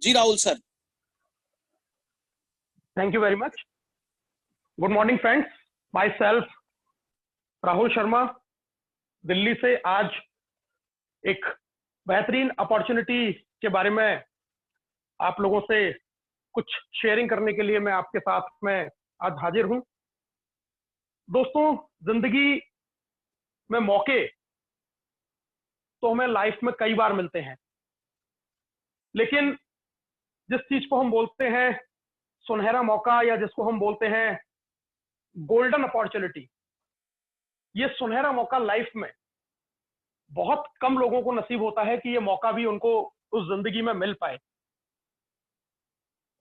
Ji Rahul sir. Thank you very much. Good morning friends, myself Rahul Sharma, Delhi से। आज एक बेहतरीन अपॉर्चुनिटी के बारे में आप लोगों से कुछ शेयरिंग करने के लिए मैं आपके साथ में आज हाजिर हूं। दोस्तों, जिंदगी में मौके तो हमें लाइफ में कई बार मिलते हैं, लेकिन जिस चीज को हम बोलते हैं सुनहरा मौका या जिसको हम बोलते हैं गोल्डन अपॉर्चुनिटी, ये सुनहरा मौका लाइफ में बहुत कम लोगों को नसीब होता है कि ये मौका भी उनको उस जिंदगी में मिल पाए।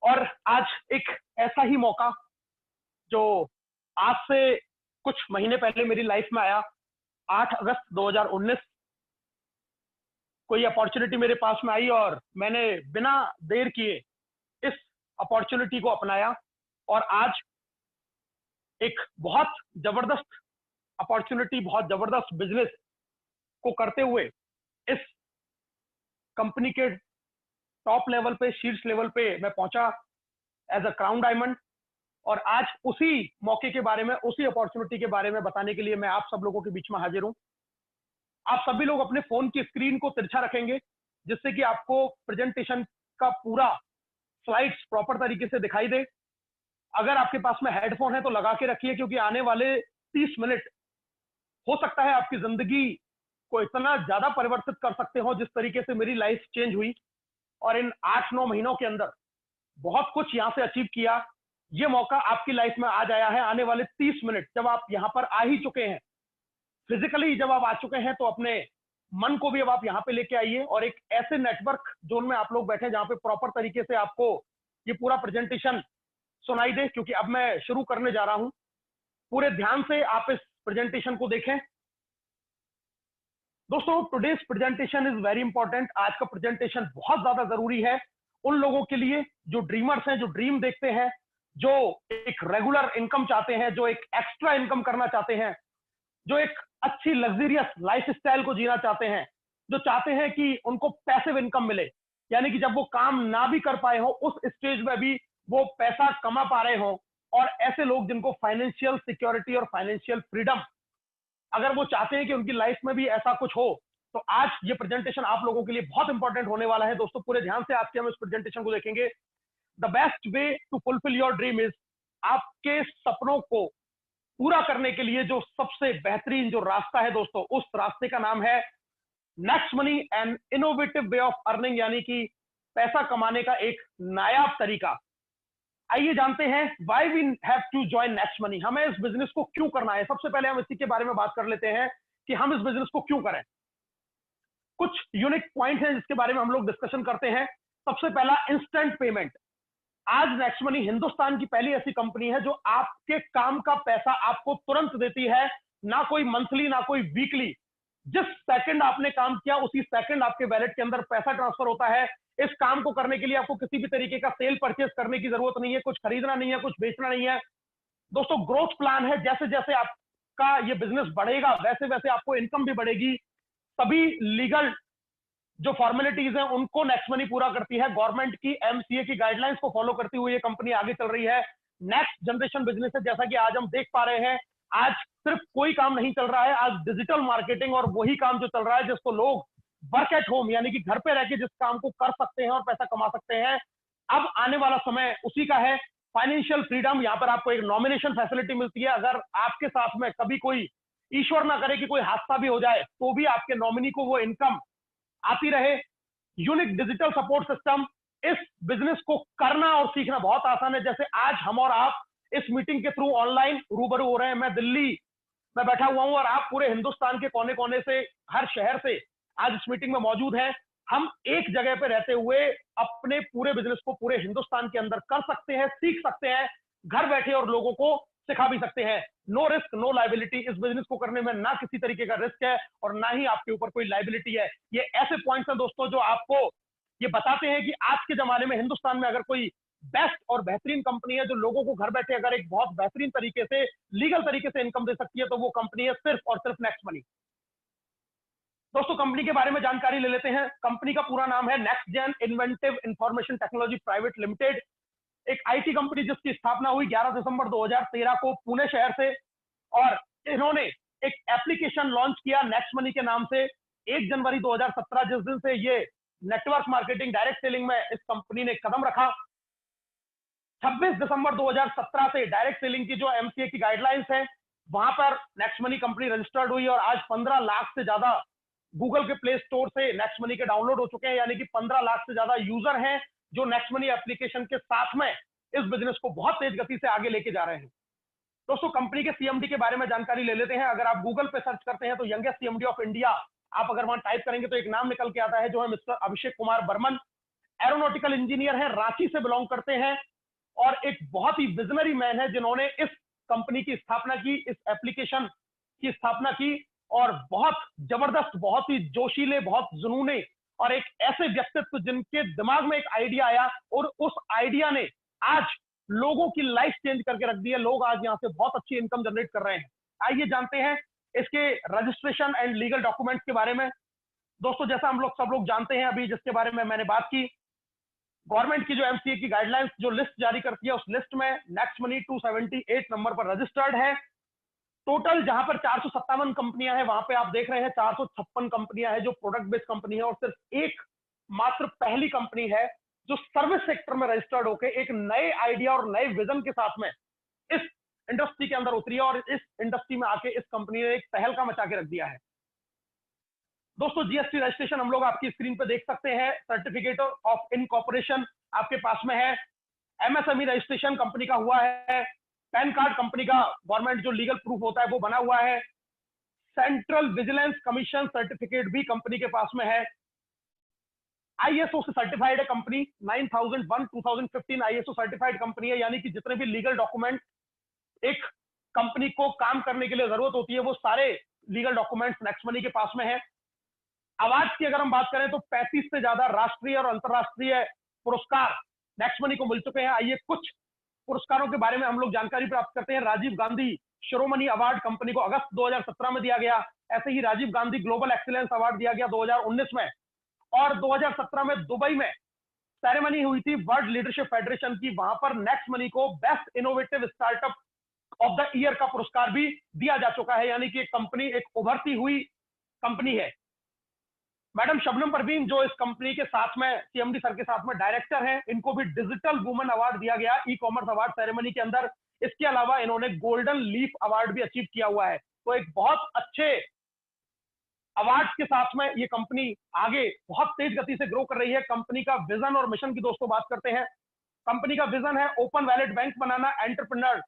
और आज एक ऐसा ही मौका जो आज से कुछ महीने पहले मेरी लाइफ में आया, 8 अगस्त 2019 कोई अपॉर्चुनिटी मेरे पास में आई और मैंने बिना देर किए इस अपॉर्चुनिटी को अपनाया और आज एक बहुत जबरदस्त अपॉर्चुनिटी, बहुत जबरदस्त बिजनेस को करते हुए इस कंपनी के टॉप लेवल पे, शीर्ष लेवल पे मैं पहुंचा एज अ क्राउन डायमंड। और आज उसी मौके के बारे में, उसी अपॉर्चुनिटी के बारे में बताने के लिए मैं आप सब लोगों के बीच में हाजिर हूं। आप सभी लोग अपने फोन की स्क्रीन को तिरछा रखेंगे जिससे कि आपको प्रेजेंटेशन का पूरा स्लाइड्स प्रॉपर तरीके से दिखाई दे। अगर आपके पास में हेडफोन है तो लगा के रखिए, क्योंकि आने वाले 30 मिनट हो सकता है आपकी जिंदगी को इतना ज्यादा परिवर्तित कर सकते हो जिस तरीके से मेरी लाइफ चेंज हुई और इन 8-9 महीनों के अंदर बहुत कुछ यहां से अचीव किया। ये मौका आपकी लाइफ में आज आया है। आने वाले 30 मिनट जब आप यहां पर आ ही चुके हैं, फिजिकली जब आप आ चुके हैं, तो अपने मन को भी अब आप यहां पे लेके आइए और एक ऐसे नेटवर्क जोन में आप लोग बैठे जहां पे प्रॉपर तरीके से आपको ये पूरा प्रेजेंटेशन सुनाई दे, क्योंकि अब मैं शुरू करने जा रहा हूं। पूरे ध्यान से आप इस प्रेजेंटेशन को देखें। दोस्तों, today's presentation is very important. आज का प्रेजेंटेशन बहुत ज्यादा जरूरी है उन लोगों के लिए जो ड्रीमर्स हैं, जो ड्रीम देखते हैं, जो एक रेगुलर इनकम चाहते हैं, जो एक एक्स्ट्रा इनकम करना चाहते हैं, जो एक अच्छी लग्जरियस लाइफस्टाइल को जीना चाहते हैं, जो चाहते हैं कि उनको पैसिव इनकम मिले, यानी कि जब वो काम ना भी कर पाए हो उस स्टेज में भी वो पैसा कमा पा रहे हो। और ऐसे लोग जिनको फाइनेंशियल सिक्योरिटी और फाइनेंशियल फ्रीडम, अगर वो चाहते हैं कि उनकी लाइफ में भी ऐसा कुछ हो, तो आज ये प्रेजेंटेशन आप लोगों के लिए बहुत इंपॉर्टेंट होने वाला है। दोस्तों, पूरे ध्यान से आज के हम इस प्रेजेंटेशन को देखेंगे। The best way to fulfil your dream is, आपके सपनों को पूरा करने के लिए जो सबसे बेहतरीन जो रास्ता है दोस्तों, उस रास्ते का नाम है next money, and innovative way of earning, यानी कि पैसा कमाने का एक नायाब तरीका। आइए जानते हैं why we have to join next money, हमें इस बिजनेस को क्यों करना है। सबसे पहले हम इसी के बारे में बात कर लेते हैं कि हम इस बिजनेस को क्यों करें। कुछ यूनिक पॉइंट हैं जिसके बारे में हम लोग डिस्कशन करते हैं। सबसे पहला, इंस्टेंट पेमेंट। आज नेक्स्ट मनी हिंदुस्तान की पहली ऐसी कंपनी है जो आपके काम का पैसा आपको तुरंत देती है, ना कोई मंथली ना कोई वीकली। जिस सेकंड आपने काम किया उसी सेकंड आपके वैलेट के अंदर पैसा ट्रांसफर होता है। इस काम को करने के लिए आपको किसी भी तरीके का सेल परचेज करने की जरूरत नहीं है, कुछ खरीदना नहीं है, कुछ बेचना नहीं है। दोस्तों, ग्रोथ प्लान है। जैसे जैसे आपका ये बिजनेस बढ़ेगा वैसे वैसे आपको इनकम भी बढ़ेगी। सभी लीगल जो फॉर्मेलिटीज हैं उनको नेक्स्ट मनी पूरा करती है। गवर्नमेंट की एमसीए की गाइडलाइंस को फॉलो करती हुई ये कंपनी आगे चल रही है। नेक्स्ट जनरेशन बिजनेस है, जैसा कि आज हम देख पा रहे हैं। आज सिर्फ कोई काम नहीं चल रहा है, आज डिजिटल मार्केटिंग और वही काम जो चल रहा है जिसको लोग वर्क एट होम, यानी कि घर पे रह के जिस काम को कर सकते हैं और पैसा कमा सकते हैं। अब आने वाला समय उसी का है। फाइनेंशियल फ्रीडम, यहाँ पर आपको एक नॉमिनेशन फैसिलिटी मिलती है। अगर आपके साथ में कभी कोई, ईश्वर ना करे कि कोई हादसा भी हो जाए, तो भी आपके नॉमिनी को वो इनकम आती रहे। Unique digital support system. इस बिजनेस को करना और सीखना बहुत आसान है। जैसे आज हम और आप इस मीटिंग के थ्रू ऑनलाइन रूबरू हो रहे हैं। मैं दिल्ली में बैठा हुआ हूं और आप पूरे हिंदुस्तान के कोने कोने से, हर शहर से आज इस मीटिंग में मौजूद हैं। हम एक जगह पे रहते हुए अपने पूरे बिजनेस को पूरे हिंदुस्तान के अंदर कर सकते हैं, सीख सकते हैं, घर बैठे, और लोगों को सिखा भी सकते हैं। No risk no liability. इस बिजनेस को करने में ना किसी तरीके का रिस्क है और ना ही आपके ऊपर कोई लाइबिलिटी है। ये ऐसे पॉइंट्स हैं दोस्तों जो आपको ये बताते हैं कि आज के जमाने में हिंदुस्तान में अगर कोई बेस्ट और बेहतरीन कंपनी है जो लोगों को घर बैठे अगर एक बहुत बेहतरीन तरीके से, लीगल तरीके से इनकम दे सकती है, तो वो कंपनी है सिर्फ और सिर्फ नेक्स्ट मनी। दोस्तों कंपनी के बारे में जानकारी ले लेते हैं। कंपनी का पूरा नाम है next gen inventive information technology private limited, एक आईटी कंपनी जिसकी स्थापना हुई 11 दिसंबर 2013 को पुणे शहर से। और इन्होंने एक एप्लीकेशन लॉन्च किया नेक्स्ट मनी के नाम से 1 जनवरी 2017, जिस दिन से ये नेटवर्क मार्केटिंग डायरेक्ट सेलिंग में इस कंपनी ने कदम रखा। 26 दिसंबर 2017 से डायरेक्ट सेलिंग की जो एमसीए की गाइडलाइंस है वहां पर नेक्स्ट मनी कंपनी रजिस्टर्ड हुई और आज 15 लाख से ज्यादा गूगल के प्ले स्टोर से नेक्स्ट मनी के डाउनलोड हो चुके हैं, यानी कि 15 लाख से ज्यादा यूजर हैं जो नेक्स्ट मनी एप्लीकेशन के साथ में इस बिजनेस को बहुत तेज गति से आगे लेके जा रहे हैं। दोस्तों कंपनी के सीएमडी के बारे में जानकारी ले लेते हैं। अगर आप गूगल पे सर्च करते हैं तो यंगेस्ट सीएमडी ऑफ इंडिया आप अगर वहां टाइप करेंगे तो एक नाम निकल के आता है जो है mister Abhishek Kumar Burman. Aeronautical engineer है, रांची से बिलोंग करते हैं और एक बहुत ही विजनरी मैन है जिन्होंने इस कंपनी की स्थापना की, इस एप्लीकेशन की स्थापना की और बहुत जबरदस्त, बहुत ही जोशीले, बहुत जुनूने और एक ऐसे व्यक्तित्व जिनके दिमाग में एक आइडिया आया और उस आइडिया ने आज लोगों की लाइफ चेंज करके रख दी है। लोग आज यहां से बहुत अच्छी इनकम जनरेट कर रहे हैं। आइए जानते हैं इसके रजिस्ट्रेशन एंड लीगल डॉक्यूमेंट्स के बारे में। दोस्तों जैसा हम लोग सब लोग जानते हैं, अभी जिसके बारे में मैंने बात की, गवर्नमेंट की जो एमसीए की गाइडलाइंस जो लिस्ट जारी करती है उस लिस्ट में नेक्स्ट मनी 278 नंबर पर रजिस्टर्ड है। टोटल जहां पर 457 कंपनियां हैं वहां पे आप देख रहे हैं 456 कंपनियां हैं जो प्रोडक्ट बेस्ड कंपनी है और सिर्फ एक मात्र पहली कंपनी है जो सर्विस सेक्टर में रजिस्टर्ड होकर एक नए आइडिया और नए विजन के साथ में इस इंडस्ट्री के अंदर उतरी है और इस इंडस्ट्री में आके इस कंपनी ने एक पहल का मचा के रख दिया है। दोस्तों जीएसटी रजिस्ट्रेशन हम लोग आपकी स्क्रीन पे देख सकते हैं। सर्टिफिकेट ऑफ इनकॉर्पोरेशन आपके पास में है। एमएसएमई रजिस्ट्रेशन कंपनी का हुआ है। पैन कार्ड कंपनी का गवर्नमेंट जो लीगल प्रूफ होता है वो बना हुआ है। सेंट्रल विजिलेंस कमीशन सर्टिफिकेट भी कंपनी के पास में है। आईएसओ से सर्टिफाइड है कंपनी, 9001 2015 आईएसओ सर्टिफाइड कंपनी है, यानी कि जितने भी लीगल डॉक्यूमेंट एक कंपनी को काम करने के लिए जरूरत होती है वो सारे लीगल डॉक्यूमेंट्स नेक्स्ट मनी के पास में है। अवार्ड की अगर हम बात करें तो 35 से ज्यादा राष्ट्रीय और अंतरराष्ट्रीय पुरस्कार नेक्स्ट मनी को मिल चुके हैं। आइए कुछ पुरस्कारों के बारे में हम लोग जानकारी प्राप्त करते हैं। राजीव गांधी शिरोमणि अवार्ड कंपनी को अगस्त 2017 में दिया गया। ऐसे ही Rajiv Gandhi global excellence award दिया गया 2019 में और 2017 में दुबई में सेरेमनी हुई थी वर्ल्ड लीडरशिप फेडरेशन की, वहां पर नेक्स्ट मनी को best innovative startup of the year का पुरस्कार भी दिया जा चुका है, यानी कि कंपनी एक उभरती हुई कंपनी है। मैडम शबनम परवीन जो इस कंपनी के साथ में सीएमडी सर के साथ में डायरेक्टर हैं, इनको भी डिजिटल वुमन अवार्ड दिया गया ई कॉमर्स अवार्ड सेरेमनी के अंदर। इसके अलावा इन्होंने गोल्डन लीफ अवार्ड भी अचीव किया हुआ है। तो एक बहुत अच्छे अवार्ड के साथ में ये कंपनी आगे बहुत तेज गति से ग्रो कर रही है। कंपनी का विजन और मिशन की दोस्तों बात करते हैं। कंपनी का विजन है ओपन वैलेट बैंक बनाना, एंटरप्रेन्योर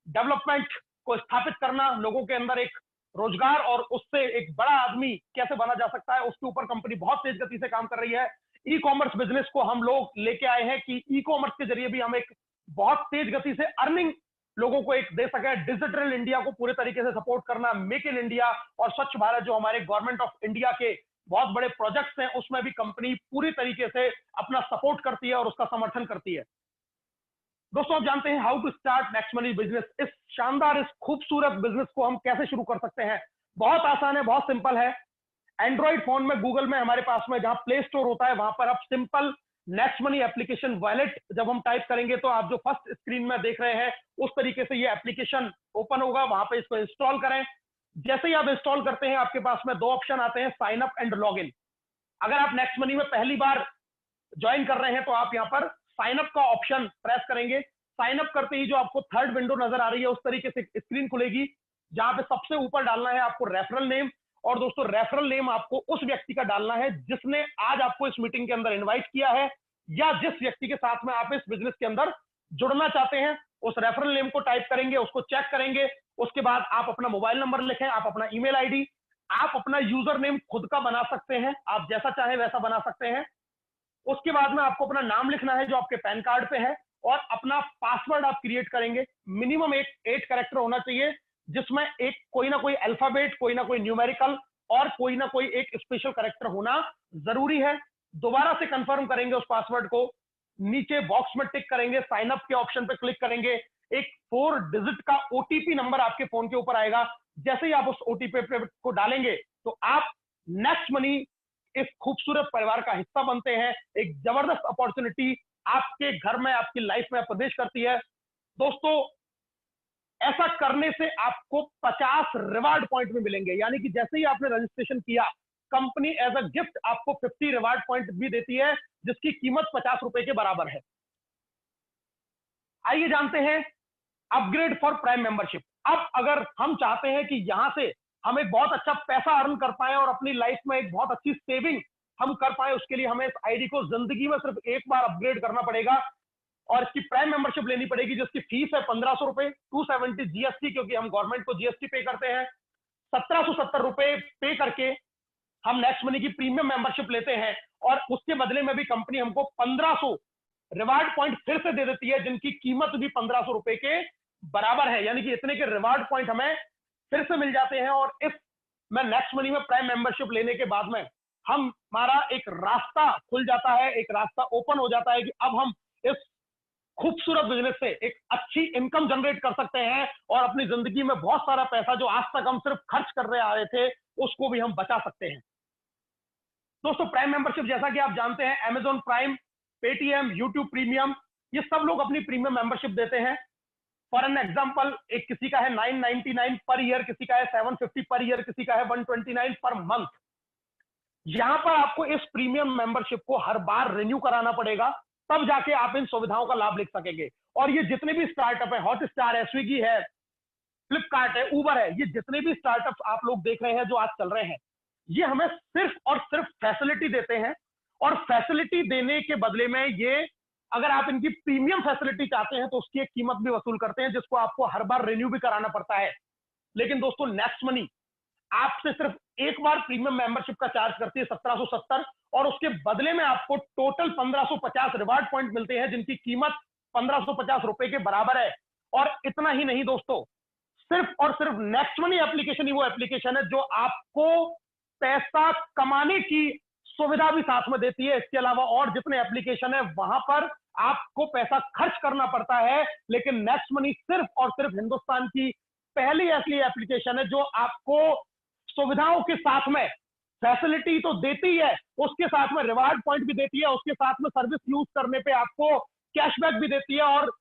डेवलपमेंट को स्थापित करना, लोगों के अंदर एक रोजगार और उससे एक बड़ा आदमी कैसे बना जा सकता है उसके ऊपर कंपनी बहुत तेज गति से काम कर रही है। ई कॉमर्स बिजनेस को हम लोग लेके आए हैं कि ई कॉमर्स के जरिए भी हम एक बहुत तेज गति से अर्निंग लोगों को एक दे सके। डिजिटल इंडिया को पूरे तरीके से सपोर्ट करना, मेक इन इंडिया और स्वच्छ भारत जो हमारे गवर्नमेंट ऑफ इंडिया के बहुत बड़े प्रोजेक्ट्स हैं उसमें भी कंपनी पूरी तरीके से अपना सपोर्ट करती है और उसका समर्थन करती है। दोस्तों आप जानते हैं how to start next money business. इस शानदार, इस खूबसूरत बिजनेस को हम कैसे शुरू कर सकते हैं? बहुत आसान है, बहुत सिंपल है। एंड्रॉइड फोन में गूगल में हमारे पास में जहां प्ले स्टोर होता है वहां पर आप simple next money application wallet जब हम टाइप करेंगे तो आप जो फर्स्ट स्क्रीन में देख रहे हैं उस तरीके से ये एप्लीकेशन ओपन होगा। वहां पे इसको इंस्टॉल करें। जैसे ही आप इंस्टॉल करते हैं आपके पास में दो ऑप्शन आते हैं, sign up and log in. अगर आप नेक्स्ट मनी में पहली बार ज्वाइन कर रहे हैं तो आप यहाँ पर साइन अप का ऑप्शन प्रेस करेंगे। साइन अप करते ही जो आपको थर्ड विंडो नजर आ रही है उस तरीके से स्क्रीन खुलेगी जहां पे सबसे ऊपर डालना है आपको रेफरल नेम। और दोस्तों रेफरल नेम आपको उस व्यक्ति का डालना है जिसने आज आपको इस मीटिंग के अंदर इनवाइट किया है या जिस व्यक्ति के साथ में आप इस बिजनेस के अंदर जुड़ना चाहते हैं। उस रेफरल नेम को टाइप करेंगे, उसको चेक करेंगे। उसके बाद आप अपना मोबाइल नंबर लिखें, आप अपना ईमेल आईडी, आप अपना यूजर नेम खुद का बना सकते हैं, आप जैसा चाहे वैसा बना सकते हैं। उसके बाद में आपको अपना नाम लिखना है जो आपके पैन कार्ड पे है और अपना पासवर्ड आप क्रिएट करेंगे। मिनिमम एक 8 कैरेक्टर होना चाहिए जिसमें एक कोई ना कोई अल्फाबेट, कोई ना कोई न्यूमेरिकल और कोई ना कोई एक स्पेशल कैरेक्टर होना जरूरी है। दोबारा से कंफर्म करेंगे उस पासवर्ड को, नीचे बॉक्स में टिक करेंगे, साइन अप के ऑप्शन पे क्लिक करेंगे। एक 4 डिजिट का ओटीपी नंबर आपके फोन के ऊपर आएगा। जैसे ही आप उस ओटीपी को डालेंगे तो आप नेक्स्ट मनी इस खूबसूरत परिवार का हिस्सा बनते हैं। एक जबरदस्त अपॉर्चुनिटी आपके घर में, आपकी लाइफ में प्रवेश करती है। दोस्तों, ऐसा करने से आपको 50 रिवार्ड पॉइंट में मिलेंगे, यानी कि जैसे ही आपने रजिस्ट्रेशन किया, कंपनी एज अ गिफ्ट आपको 50 रिवार्ड पॉइंट भी देती है, जिसकी कीमत 50 रुपए के बराबर है। आइए जानते हैं अपग्रेड फॉर प्राइम मेंबरशिप। अब अगर हम चाहते हैं कि यहां से हम एक बहुत अच्छा पैसा अर्न कर पाए और अपनी लाइफ में एक बहुत अच्छी सेविंग हम कर पाए, उसके लिए हमें इस आईडी को जिंदगी में सिर्फ एक बार अपग्रेड करना पड़ेगा और इसकी प्राइम मेंबरशिप लेनी पड़ेगी, जिसकी फीस है 1500 रुपए, 270 जीएसटी, क्योंकि हम गवर्नमेंट को जीएसटी पे करते हैं। 1770 रुपए पे करके हम नेक्स्ट मनी की प्रीमियम मेंबरशिप लेते हैं और उसके बदले में भी कंपनी हमको 1500 रिवार्ड पॉइंट फिर से दे देती है, जिनकी कीमत भी 1500 रुपए के बराबर है। यानी कि इतने के रिवार्ड पॉइंट हमें फिर से मिल जाते हैं और इस मैं नेक्स्ट मनी में प्राइम मेंबरशिप लेने के बाद में हमारा एक रास्ता खुल जाता है, एक रास्ता ओपन हो जाता है कि अब हम इस खूबसूरत बिजनेस से एक अच्छी इनकम जनरेट कर सकते हैं और अपनी जिंदगी में बहुत सारा पैसा जो आज तक हम सिर्फ खर्च कर रहे आ रहे थे, उसको भी हम बचा सकते हैं। दोस्तों, प्राइम मेंबरशिप जैसा कि आप जानते हैं, Amazon prime, Paytm, YouTube premium, ये सब लोग अपनी प्रीमियम मेंबरशिप देते हैं। फॉर एन एग्जांपल, एक किसी का है 999 पर ईयर, किसी का है 750 पर ईयर, किसी का है 129 पर मंथ। यहां पर आपको इस प्रीमियम मेंबरशिप को हर बार रिन्यू कराना पड़ेगा, तब जाके आप इन सुविधाओं का लाभ ले सकेंगे। और ये जितने भी स्टार्टअप है, हॉटस्टार है, स्विगी है, फ्लिपकार्ट है, उबर है, ये जितने भी स्टार्टअप आप लोग देख रहे हैं जो आज चल रहे हैं, ये हमें सिर्फ और सिर्फ फैसिलिटी देते हैं और फैसिलिटी देने के बदले में ये, अगर आप इनकी प्रीमियम फैसिलिटी चाहते हैं तो उसकी एक कीमत भी वसूल करते हैं, जिसको आपको हर बार रिन्यू भी कराना पड़ता है। लेकिन दोस्तों, नेक्स्ट मनी आपसे सिर्फ एक बार प्रीमियम मेंबरशिप का चार्ज करती है 1770 और उसके बदले में आपको टोटल 1550 रिवार्ड पॉइंट मिलते हैं, जिनकी कीमत 1550 रुपए के बराबर है। और इतना ही नहीं दोस्तों, सिर्फ और सिर्फ नेक्स्ट मनी एप्लीकेशन ही वो एप्लीकेशन है जो आपको पैसा कमाने की सुविधा भी साथ में देती है। इसके अलावा और जितने एप्लीकेशन है वहां पर आपको पैसा खर्च करना पड़ता है, लेकिन नेक्स्ट मनी सिर्फ और सिर्फ हिंदुस्तान की पहली ऐसी एप्लीकेशन है जो आपको सुविधाओं के साथ में फैसिलिटी तो देती है, उसके साथ में रिवार्ड पॉइंट भी देती है, उसके साथ में सर्विस यूज करने पे आपको कैशबैक भी देती है। और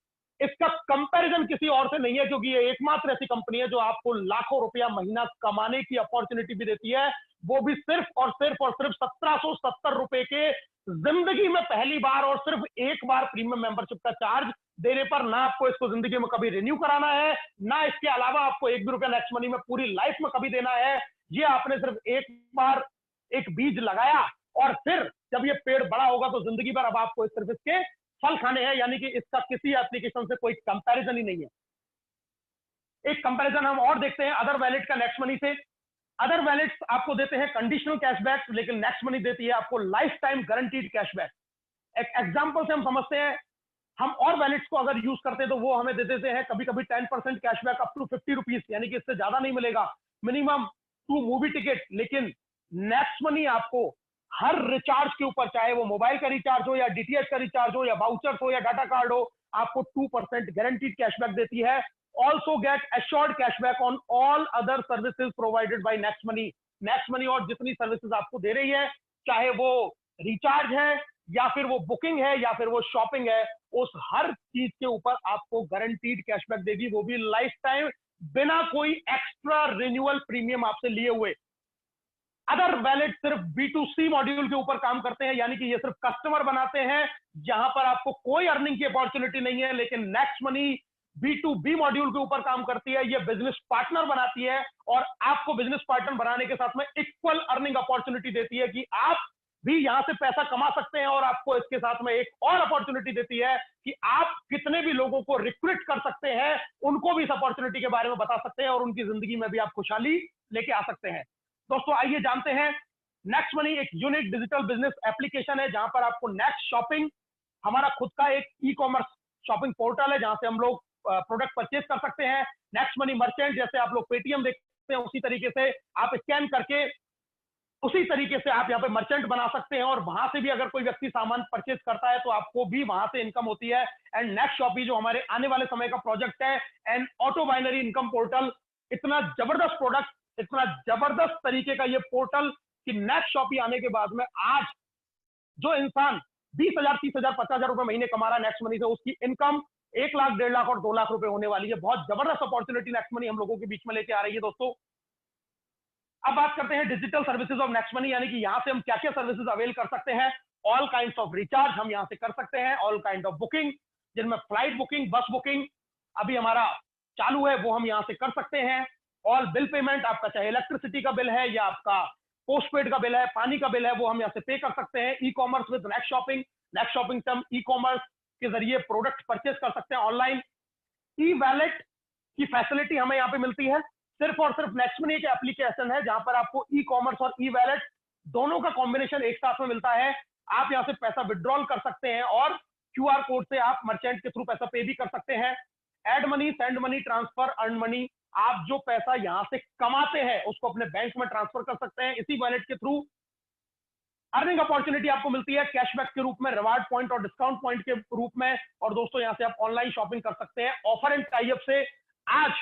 इसका कंपैरिजन किसी और से नहीं है, क्योंकि ये एकमात्र ऐसी कंपनी है जो आपको लाखों रुपया महीना कमाने की अपॉर्चुनिटी भी देती है, वो भी सिर्फ और सिर्फ 1770 रुपए के, जिंदगी में पहली बार और सिर्फ एक बार प्रीमियम मेंबरशिप का चार्ज देने पर। ना आपको इसको जिंदगी में कभी रिन्यू कराना है, ना इसके अलावा आपको एक भी रुपया नेक्स्ट मनी में पूरी लाइफ में कभी देना है। ये आपने सिर्फ एक बार एक बीज लगाया और फिर जब ये पेड़ बड़ा होगा तो जिंदगी भर अब आपको इस सर्विस के फल खाने हैं, यानी कि इसका किसी एप्लीकेशन से कोई कंपैरिजन ही नहीं है। एक कंपैरिजन हम और देखते हैं अदर वैलेट का नेक्स्ट मनी से। अदर वैलेट्स आपको देते हैं कंडीशनल कैशबैक, लेकिन नेक्स्ट मनी देती है आपको लाइफ टाइम गारंटीड कैशबैक। एक एग्जांपल से हम समझते हैं, हम और वैलेट्स को अगर यूज करते हैं तो वो हमें दे देते हैं कभी कभी 10% कैशबैक अप टू 50 रुपीज, यानी कि इससे ज्यादा नहीं मिलेगा, मिनिमम 2 मूवी टिकट। लेकिन नेक्स्ट मनी आपको हर रिचार्ज के ऊपर, चाहे वो मोबाइल का रिचार्ज हो या डीटीएच का रिचार्ज हो या वाउचर्स हो या डाटा कार्ड हो, आपको 2% गारंटीड कैशबैक देती है। Also get assured cashback on all other services provided by next money. Next money और जितनी सर्विसेज आपको दे रही है, चाहे वो रिचार्ज है या फिर वो बुकिंग है या फिर वो शॉपिंग है, उस हर चीज के ऊपर आपको गारंटीड कैशबैक देगी, वो भी लाइफ टाइम, बिना कोई एक्स्ट्रा रिन्यूअल प्रीमियम आपसे लिए हुए। अदर वैलेट सिर्फ B2C मॉड्यूल के ऊपर काम करते हैं, यानी कि ये सिर्फ कस्टमर बनाते हैं, जहां पर आपको कोई अर्निंग की अपॉर्चुनिटी नहीं है। लेकिन नेक्स्ट मनी B2B मॉड्यूल के ऊपर काम करती है, ये बिजनेस पार्टनर बनाती है और आपको बिजनेस पार्टनर बनाने के साथ में इक्वल अर्निंग अपॉर्चुनिटी देती है कि आप भी यहां से पैसा कमा सकते हैं। और आपको इसके साथ में एक और अपॉर्चुनिटी देती है कि आप कितने भी लोगों को रिक्रूट कर सकते हैं, उनको भी इस अपॉर्चुनिटी के बारे में बता सकते हैं और उनकी जिंदगी में भी आप खुशहाली लेके आ सकते हैं। दोस्तों, आइए जानते हैं, नेक्स्ट मनी एक यूनिक डिजिटल बिजनेस एप्लीकेशन है जहां पर आपको नेक्स्ट शॉपिंग, हमारा खुद का एक ई कॉमर्स शॉपिंग पोर्टल है जहां से हम लोग प्रोडक्ट परचेज कर सकते हैं। नेक्स्ट मनी मर्चेंट, जैसे आप लोग पेटीएम देखते हैं उसी तरीके से आप स्कैन करके उसी तरीके से आप यहाँ पे मर्चेंट बना सकते हैं और वहां से भी अगर कोई व्यक्ति सामान परचेज करता है तो आपको भी वहां से इनकम होती है। एंड नेक्स्ट शॉपी जो हमारे आने वाले समय का प्रोजेक्ट है, and auto binary income portal, इतना जबरदस्त प्रोडक्ट, इतना जबरदस्त तरीके का ये पोर्टल कि नेक्स्ट शॉपी आने के बाद में आज जो इंसान 20,000, 30,000, 50,000 रुपए महीने कमा रहा है नेक्स्ट मनी से, उसकी इनकम 1 लाख, 1.5 लाख और 2 लाख रुपए होने वाली है। बहुत जबरदस्त अपॉर्चुनिटी नेक्स्ट मनी हम लोगों के बीच में लेके आ रही है दोस्तों। अब बात करते हैं digital services of next money, यानी कि यहां से हम क्या क्या सर्विसेज अवेल कर सकते हैं। ऑल काइंड ऑफ रिचार्ज हम यहां से कर सकते हैं, ऑल काइंड ऑफ बुकिंग, जिनमें फ्लाइट बुकिंग, बस बुकिंग अभी हमारा चालू है, वो हम यहां से कर सकते हैं। ऑल बिल पेमेंट, आपका चाहे इलेक्ट्रिसिटी का बिल है या आपका पोस्टपेड का बिल है, पानी का बिल है, वो हम यहाँ से पे कर सकते हैं। E commerce with next shopping, next shopping से हम ई कॉमर्स के जरिए प्रोडक्ट परचेज कर सकते हैं ऑनलाइन। ई वैलेट की फैसिलिटी हमें यहाँ पे मिलती है। सिर्फ और सिर्फ नेक्स्ट मनी एक एप्लीकेशन है जहां पर आपको ई कॉमर्स और ई वैलेट दोनों का कॉम्बिनेशन एक साथ में मिलता है। आप यहाँ से पैसा विड्रॉल कर सकते हैं और क्यूआर कोड से आप मर्चेंट के थ्रू पैसा पे भी कर सकते हैं। Add money, send money, transfer, earn money, आप जो पैसा यहां से कमाते हैं उसको अपने बैंक में ट्रांसफर कर सकते हैं इसी वॉलेट के थ्रू। अर्निंग अपॉर्चुनिटी आपको मिलती है कैशबैक के रूप में, रिवार्ड पॉइंट और डिस्काउंट पॉइंट के रूप में। और दोस्तों यहां से आप ऑनलाइन शॉपिंग कर सकते हैं ऑफर एंड टाई अप से। आज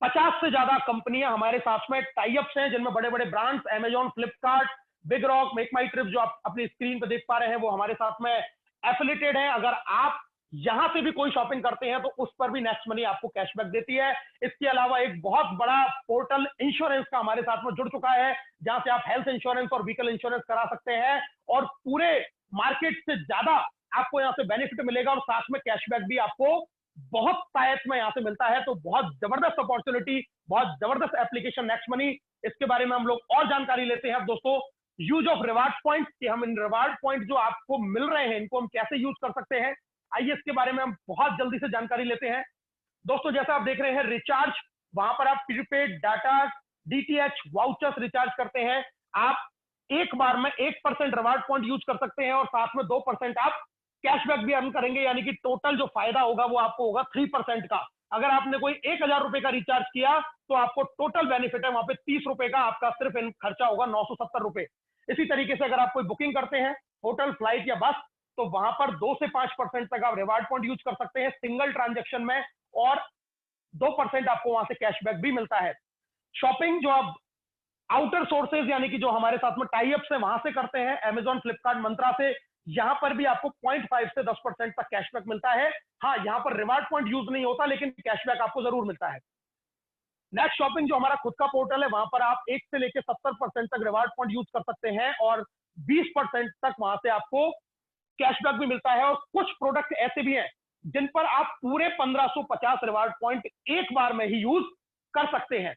50 से ज्यादा कंपनियां हमारे साथ में टाई अप्स हैं, जिनमें बड़े बड़े brands Amazon, Flipkart, big rock, make my trip, जो आप अपनी स्क्रीन पर देख पा रहे हैं, वो हमारे साथ में एफिलिएटेड है। अगर आप यहां से भी कोई शॉपिंग करते हैं तो उस पर भी नेक्स्ट मनी आपको कैशबैक देती है। इसके अलावा एक बहुत बड़ा पोर्टल इंश्योरेंस का हमारे साथ में जुड़ चुका है, जहां से आप हेल्थ इंश्योरेंस और व्हीकल इंश्योरेंस करा सकते हैं और पूरे मार्केट से ज्यादा आपको यहां से बेनिफिट मिलेगा और साथ में कैशबैक भी आपको बहुत तायत में यहां से मिलता है। तो बहुत जबरदस्त अपॉर्चुनिटी, बहुत जबरदस्त एप्लीकेशन नेक्स्ट मनी। इसके बारे में हम लोग और जानकारी लेते हैं। अब दोस्तों, यूज ऑफ रिवार्ड पॉइंट, कि हम इन रिवार्ड पॉइंट जो आपको मिल रहे हैं इनको हम कैसे यूज कर सकते हैं, आइए इसके बारे में हम बहुत जल्दी से जानकारी लेते हैं। दोस्तों जैसा आप देख रहे हैं रिचार्ज, वहां पर आप prepaid, data, DTH, vouchers recharge करते हैं। आप एक बार में 1% रिवार्ड पॉइंट यूज कर सकते हैं और साथ में 2% आप कैशबैक भी अर्न करेंगे, यानी कि टोटल जो फायदा होगा वो आपको होगा 3% का। अगर आपने कोई 1,000 रुपए का रिचार्ज किया तो आपको टोटल बेनिफिट है वहां पे 30 रुपए का, आपका सिर्फ खर्चा होगा 970 रुपए। इसी तरीके से अगर आप कोई बुकिंग करते हैं होटल, फ्लाइट या बस, तो वहां पर 2 से 5% तक आप रिवार्ड पॉइंट यूज कर सकते हैं सिंगल ट्रांजेक्शन में और 2% आपको वहां से कैशबैक भी मिलता है। शॉपिंग जो आप आउटर सोर्सेज यानी कि जो हमारे साथ में टाई अप्स है वहां से करते हैं, अमेजॉन, फ्लिपकार्ट, मंत्रा से, यहां पर भी आपको 0.5 से 10% तक कैशबैक मिलता है। हाँ, यहां पर रिवार्ड पॉइंट यूज नहीं होता लेकिन कैशबैक आपको जरूर मिलता है। नेक्स्ट शॉपिंग जो हमारा खुद का पोर्टल है, वहां पर आप 1 से लेकर 70% तक रिवार्ड पॉइंट यूज कर सकते हैं और 20% तक वहां से आपको कैशबैक भी मिलता है। और कुछ प्रोडक्ट ऐसे भी हैं जिन पर आप पूरे 1550 रिवार्ड पॉइंट एक बार में ही यूज कर सकते हैं।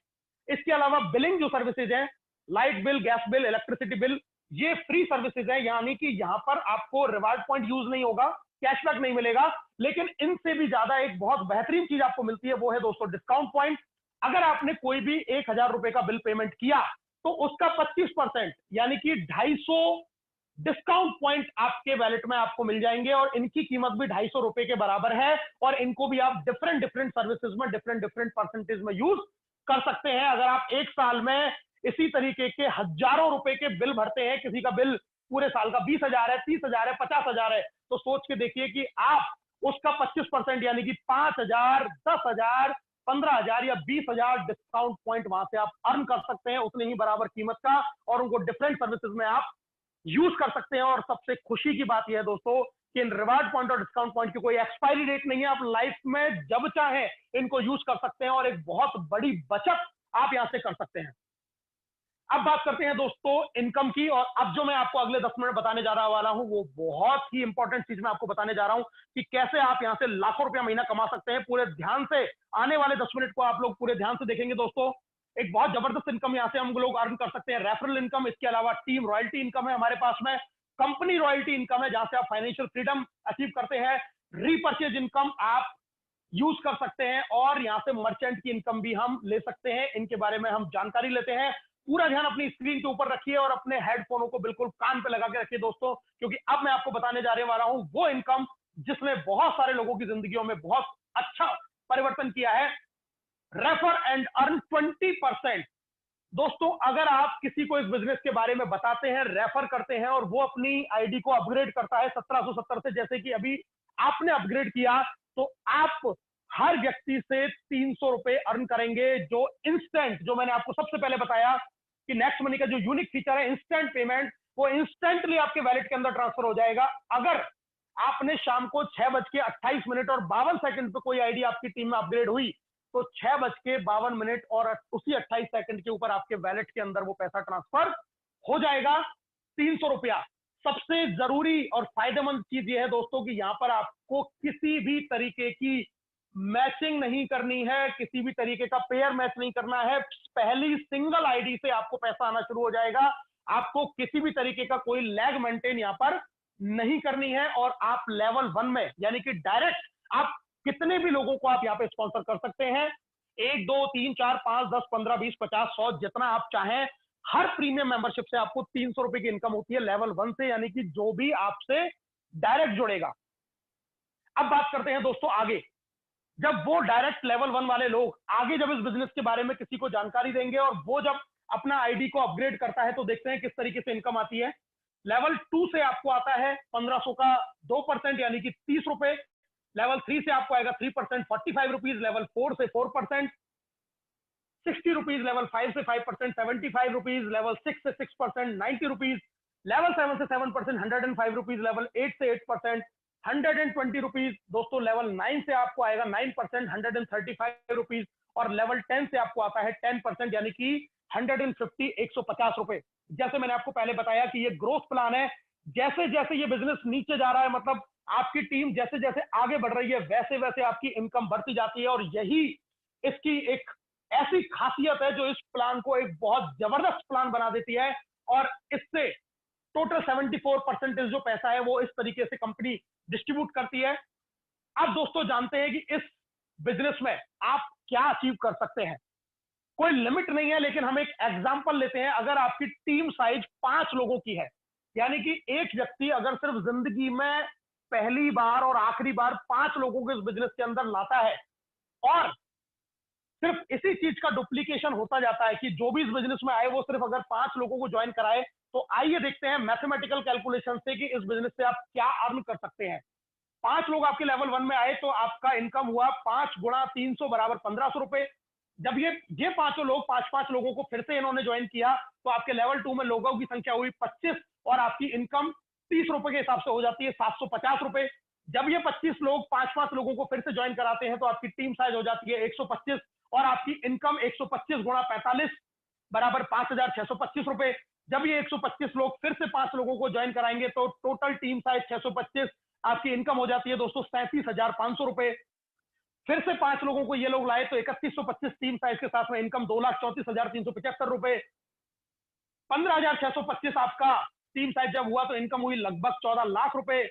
इसके अलावा बिलिंग जो सर्विसेज हैं, light bill, gas bill, electricity bill, ये फ्री सर्विसेज हैं, यानी कि यहां पर आपको रिवार्ड पॉइंट यूज नहीं होगा, कैशबैक नहीं मिलेगा। लेकिन इनसे भी ज्यादा एक बहुत बेहतरीन चीज आपको मिलती है, वो है दोस्तों डिस्काउंट पॉइंट। अगर आपने कोई भी 1,000 रुपए का बिल पेमेंट किया तो उसका 25% यानी कि 250 डिस्काउंट पॉइंट आपके वैलेट में आपको मिल जाएंगे और इनकी कीमत भी 250 रुपए के बराबर है और इनको भी आप डिफरेंट डिफरेंट सर्विसेज में डिफरेंट परसेंटेज में यूज कर सकते हैं। अगर आप एक साल में इसी तरीके के हजारों रुपए के बिल भरते हैं, किसी का बिल पूरे साल का 20,000 है, 30,000 है, 50,000 है, तो सोच के देखिए कि आप उसका 25% यानी कि 5,000, 10,000, 15,000 या 20,000 डिस्काउंट पॉइंट वहां से आप अर्न कर सकते हैं उतने ही बराबर कीमत का और उनको डिफरेंट सर्विसेज में आप यूज कर सकते हैं। और सबसे खुशी की बात यह है दोस्तों कि इन रिवार्ड पॉइंट और डिस्काउंट पॉइंट की कोई एक्सपायरी डेट नहीं है, आप लाइफ में जब चाहे इनको यूज कर सकते हैं और एक बहुत बड़ी बचत आप यहां से कर सकते हैं। अब बात करते हैं दोस्तों इनकम की, और अब जो मैं आपको अगले 10 मिनट बताने जा रहा वाला हूं वो बहुत ही इंपॉर्टेंट चीज मैं आपको बताने जा रहा हूं कि कैसे आप यहां से लाखों रुपया महीना कमा सकते हैं। पूरे ध्यान से आने वाले 10 मिनट को आप लोग पूरे ध्यान से देखेंगे दोस्तों। एक बहुत जबरदस्त इनकम यहां से हम लोग अर्न कर सकते हैं, रेफरल इनकम। इसके अलावा टीम रॉयल्टी इनकम है हमारे पास में, कंपनी रॉयल्टी इनकम है जहां से आप फाइनेंशियल फ्रीडम अचीव करते हैं, रीपर्चेज इनकम आप यूज कर सकते हैं और यहां से मर्चेंट की इनकम भी हम ले सकते हैं। इनके बारे में हम जानकारी लेते हैं। पूरा ध्यान अपनी स्क्रीन के ऊपर रखिए और अपने हेडफोनों को बिल्कुल कान पे लगा के रखिए दोस्तों, क्योंकि अब मैं आपको बताने जा रहे वाला हूं वो इनकम जिसने बहुत सारे लोगों की जिंदगियों में बहुत अच्छा परिवर्तन किया है। Refer and earn 20%। दोस्तों अगर आप किसी को इस बिजनेस के बारे में बताते हैं, रेफर करते हैं और वो अपनी आईडी को अपग्रेड करता है 1770 से, जैसे कि अभी आपने अपग्रेड किया, तो आप हर व्यक्ति से 300 रुपए अर्न करेंगे, जो इंस्टेंट, जो मैंने आपको सबसे पहले बताया कि नेक्स्ट मनी का जो यूनिक फीचर है इंस्टेंट पेमेंट, वो इंस्टेंटली आपके वैलेट के अंदर ट्रांसफर हो जाएगा। अगर आपने शाम को 6:28 और 52 सेकंड पे कोई आईडी आपकी टीम में अपग्रेड हुई, तो 6:52 और उसी 28 सेकंड के ऊपर आपके वैलेट के अंदर वो पैसा ट्रांसफर हो जाएगा, 300 रुपया। सबसे जरूरी और फायदेमंद चीज ये है दोस्तों कि यहां पर आपको किसी भी तरीके की मैचिंग नहीं करनी है, किसी भी तरीके का पेयर मैच नहीं करना है। पहली सिंगल आईडी से आपको पैसा आना शुरू हो जाएगा। आपको किसी भी तरीके का कोई लैग मेंटेन यहां पर नहीं करनी है, और आप लेवल 1 में यानी कि डायरेक्ट आप कितने भी लोगों को आप यहां पे स्पॉन्सर कर सकते हैं, 1 2 3 4 5 10 15 20 50 100 जितना आप चाहें। हर प्रीमियम मेंबरशिप से आपको 300 रुपए की इनकम होती है लेवल 1 से, यानी कि जो भी आपसे डायरेक्ट जुड़ेगा। अब बात करते हैं दोस्तों आगे। जब वो डायरेक्ट लेवल 1 वाले लोग आगे जब इस बिजनेस के बारे में किसी को जानकारी देंगे और वो जब अपना आईडी को अपग्रेड करता है, तो देखते हैं किस तरीके से इनकम आती है। लेवल 2 से आपको आता है 1500 का 2% यानी कि 30 रुपए। लेवल 3 से आपको आएगा 3% 45 रुपीज। लेवल 4 से 4% 60 रुपीज। लेवल 5 से 5% 75 रुपीज। लेवल 6 से 6% 90 रुपीज। लेवल 7 से 7% 105 रुपीज। लेवल 8 से 8% 120 रुपीज। दोस्तों लेवल 9 से आपको आएगा 9% 135 रुपीज। और लेवल 10 से आपको आता है 10% यानी कि 150 150 रुपए। जैसे मैंने आपको पहले बताया कि ये ग्रोथ प्लान है। जैसे जैसे ये बिजनेस नीचे जा रहा है, मतलब आपकी टीम जैसे जैसे आगे बढ़ रही है, वैसे वैसे आपकी इनकम बढ़ती जाती है। और यही इसकी एक ऐसी खासियत है जो इस प्लान को एक बहुत जबरदस्त प्लान बना देती है। और इससे टोटल 74% जो पैसा है वो इस तरीके से कंपनी डिस्ट्रीब्यूट करती है। अब दोस्तों जानते हैं कि इस बिजनेस में आप क्या अचीव कर सकते हैं। कोई लिमिट नहीं है, लेकिन हम एक एग्जांपल लेते हैं। अगर आपकी टीम साइज 5 लोगों की है, यानी कि एक व्यक्ति अगर सिर्फ जिंदगी में पहली बार और आखिरी बार 5 लोगों को इस बिजनेस के अंदर लाता है, और सिर्फ इसी चीज का डुप्लीकेशन होता जाता है कि जो भी इस बिजनेस में आए वो सिर्फ अगर 5 लोगों को ज्वाइन कराए, तो आइए देखते हैं मैथमेटिकल कैलकुलेशन से कि इस बिजनेस से आप क्या अर्न कर सकते हैं। 5 लोग आपके लेवल 1 में आए तो आपका इनकम हुआ 5 गुणा 300 बराबर 1500 रुपए। जब ये पांचों लोग 5-5 लोगों को फिर से इन्होंने ज्वाइन किया, तो आपके लेवल 2 में लोगों की संख्या हुई 25, और आपकी इनकम 30 रुपए के हिसाब से हो जाती है 750 रुपए। जब ये 25 लोग 5-5 लोगों को फिर से ज्वाइन कराते हैं, तो आपकी टीम साइज हो जाती है 125, और आपकी इनकम 125 गुणा 45 बराबर 5625 रुपए। जब ये 125 लोग फिर से 5 लोगों को ज्वाइन कराएंगे, तो टोटल टीम साइज 625, आपकी इनकम हो जाती है दोस्तों 37,500 रुपए। फिर से 5 लोगों को ये लोग लाए तो 3125 टीम साइज के साथ में इनकम 2,34,375 रुपए। 15,625 आपका टीम साइज जब हुआ तो इनकम हुई लगभग 14 लाख रुपए।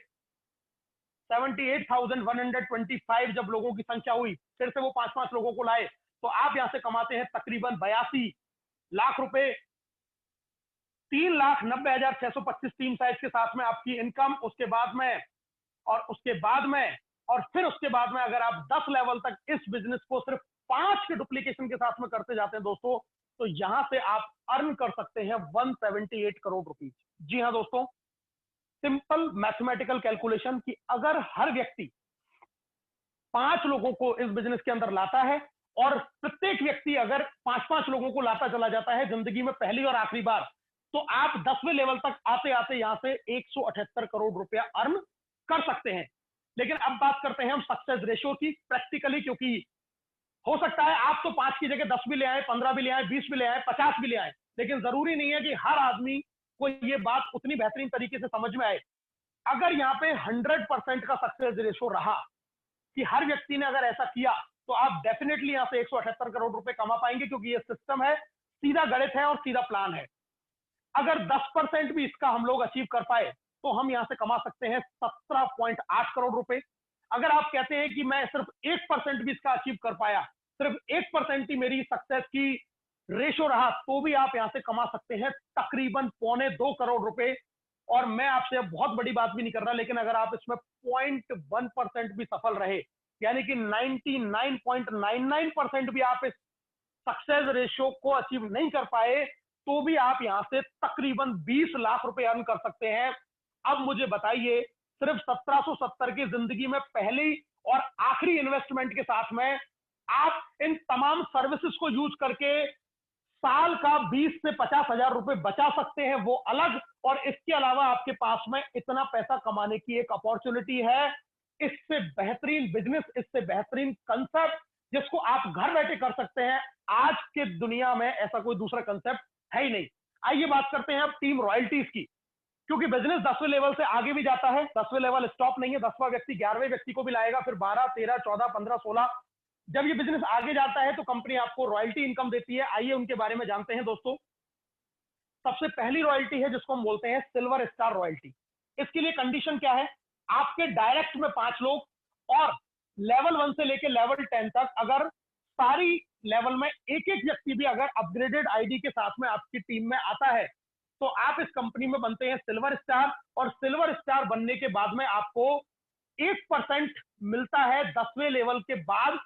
78,125 जब लोगों की संख्या हुई, फिर से वो 5-5 लोगों को लाए, तो आप यहां से कमाते हैं तकरीबन 82 लाख रुपए। 3,90,625 टीम साइज के साथ में आपकी इनकम। उसके बाद में और फिर उसके बाद में अगर आप 10 लेवल तक इस बिजनेस को सिर्फ 5 के डुप्लीकेशन के साथ में करते जाते हैं दोस्तों, तो यहां से आप अर्न कर सकते हैं 178 करोड़ रुपीज। जी हां दोस्तों, सिंपल मैथमेटिकल कैलकुलेशन कि अगर हर व्यक्ति 5 लोगों को इस बिजनेस के अंदर लाता है, और प्रत्येक व्यक्ति अगर 5-5 लोगों को लाता चला जाता है जिंदगी में पहली और आखिरी बार, तो आप 10वें लेवल तक आते आते यहां से 178 करोड़ रुपया अर्न कर सकते हैं। लेकिन अब बात करते हैं हम सक्सेस रेशियो की प्रैक्टिकली, क्योंकि हो सकता है आप तो 5 की जगह 10 भी ले आए, 15 भी ले आए, 20 भी ले आए, 50 भी ले आए, लेकिन जरूरी नहीं है कि हर आदमी को ये बात उतनी बेहतरीन तरीके से समझ में आए। अगर यहाँ पे 100% का सक्सेस रेशियो रहा कि हर व्यक्ति ने अगर ऐसा किया, तो आप डेफिनेटली यहां से 178 करोड़ रुपए कमा पाएंगे, क्योंकि ये सिस्टम है, सीधा गणित है और सीधा प्लान है। अगर 10% भी इसका हम लोग अचीव कर पाए, तो हम यहां से कमा सकते हैं 17.8 करोड़ रुपए। अगर आप कहते हैं कि मैं सिर्फ 1% भी इसका अचीव कर पाया, सिर्फ 1% ही मेरी सक्सेस की रेशो रहा, तो भी आप यहां से कमा सकते हैं तकरीबन 2.25 करोड़ रुपए। और मैं आपसे बहुत बड़ी बात भी नहीं कर रहा, लेकिन अगर आप इसमें 0.1% भी सफल रहे, यानी कि 99.99% भी आप इस सक्सेस रेशियो को अचीव नहीं कर पाए, तो भी आप यहां से तकरीबन 20 लाख रुपए अर्न कर सकते हैं। अब मुझे बताइए, सिर्फ 1770 की जिंदगी में पहली और आखिरी इन्वेस्टमेंट के साथ में आप इन तमाम सर्विसेज को यूज करके साल का 20 से 50 हजार रुपए बचा सकते हैं, वो अलग। और इसके अलावा आपके पास में इतना पैसा कमाने की एक अपॉर्चुनिटी है। इससे बेहतरीन बिजनेस, इससे बेहतरीन कंसेप्ट जिसको आप घर बैठे कर सकते हैं, आज के दुनिया में ऐसा कोई दूसरा कंसेप्ट है ही नहीं। आइए बात करते हैं अब टीम रॉयल्टीज की, क्योंकि बिजनेस 10वें लेवल से आगे भी जाता है। 10वें लेवल स्टॉप नहीं है, 10वां व्यक्ति 11वें व्यक्ति को भी लाएगा, फिर 12, 13, 14, 15, 16। जब ये बिजनेस आगे जाता है तो कंपनी आपको रॉयल्टी इनकम देती है। आइए उनके बारे में जानते हैं दोस्तों। सबसे पहली रॉयल्टी है जिसको हम बोलते हैं सिल्वर स्टार रॉयल्टी। इसके लिए कंडीशन क्या है? आपके डायरेक्ट में 5 लोग और लेवल 1 से लेकर लेवल 10 तक अगर सारी लेवल में एक एक व्यक्ति भी अगर अपग्रेडेड आईडी के साथ में आपकी टीम में आता है तो आप इस कंपनी में बनते हैं सिल्वर स्टार। और सिल्वर स्टार बनने के बाद में आपको 1% मिलता है 10वें लेवल के बाद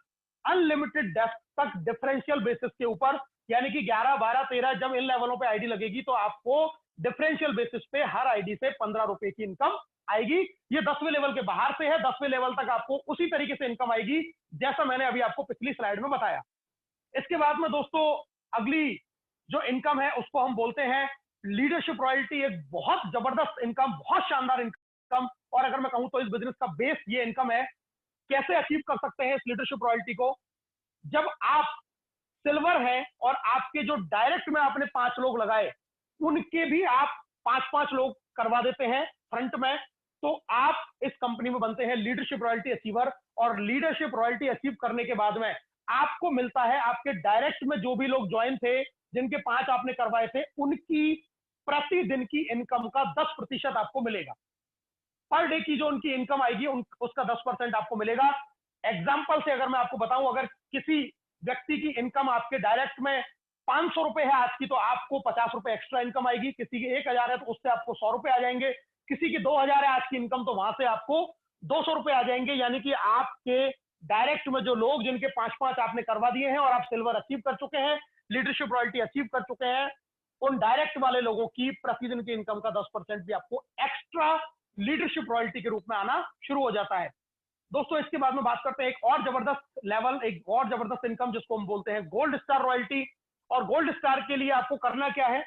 अनलिमिटेड डेप्थ तक डिफरेंशियल बेसिस के ऊपर। यानी कि 11, 12, 13 जब इन लेवलों पे आईडी लगेगी तो आपको डिफरेंशियल बेसिस पे हर आईडी से 15 रुपए की इनकम आएगी। ये 10वें लेवल के बाहर से है। 10वें लेवल तक आपको उसी तरीके से इनकम आएगी जैसा मैंने अभी आपको पिछली स्लाइड में बताया। इसके बाद में दोस्तों अगली जो इनकम है उसको हम बोलते हैं लीडरशिप रॉयल्टी। एक बहुत जबरदस्त इनकम, बहुत शानदार इनकम। और अगर मैं कहूं तो इस बिजनेस का बेस ये इनकम है। कैसे अचीव कर सकते हैं इस लीडरशिप रॉयल्टी को? जब आप सिल्वर है और आपके जो डायरेक्ट में आपने 5 लोग लगाए उनके भी आप 5-5 लोग करवा देते हैं फ्रंट में, तो आप इस कंपनी में बनते हैं लीडरशिप रॉयल्टी अचीवर। और लीडरशिप रॉयल्टी अचीव करने के बाद में आपको मिलता है आपके डायरेक्ट में जो भी लोग ज्वाइन थे, जिनके 5 आपने करवाए थे, उनकी प्रतिदिन की इनकम का 10% आपको मिलेगा। पर डे की जो उनकी इनकम आएगी उसका 10% आपको मिलेगा। एग्जाम्पल से अगर मैं आपको बताऊं, अगर किसी व्यक्ति की इनकम आपके डायरेक्ट में 500 रुपए है आज की, तो आपको 50 रुपए एक्स्ट्रा इनकम आएगी। किसी की 1000 है तो उससे आपको 100 रुपए आ जाएंगे। किसी की 2000 है आज की इनकम तो वहां से आपको 200 रुपए आ जाएंगे। यानी कि आपके डायरेक्ट में जो लोग जिनके 5-5 आपने करवा दिए हैं और आप सिल्वर अचीव कर चुके हैं, लीडरशिप रॉयल्टी अचीव कर चुके हैं, उन डायरेक्ट वाले लोगों की प्रतिदिन की इनकम का 10% भी आपको एक्स्ट्रा लीडरशिप रॉयल्टी के रूप में आना शुरू हो जाता है। दोस्तों इसके बाद में बात करते हैं एक और जबरदस्त लेवल, एक और जबरदस्त इनकम जिसको हम बोलते हैं गोल्ड स्टार रॉयल्टी। और गोल्ड स्टार के लिए आपको करना क्या है?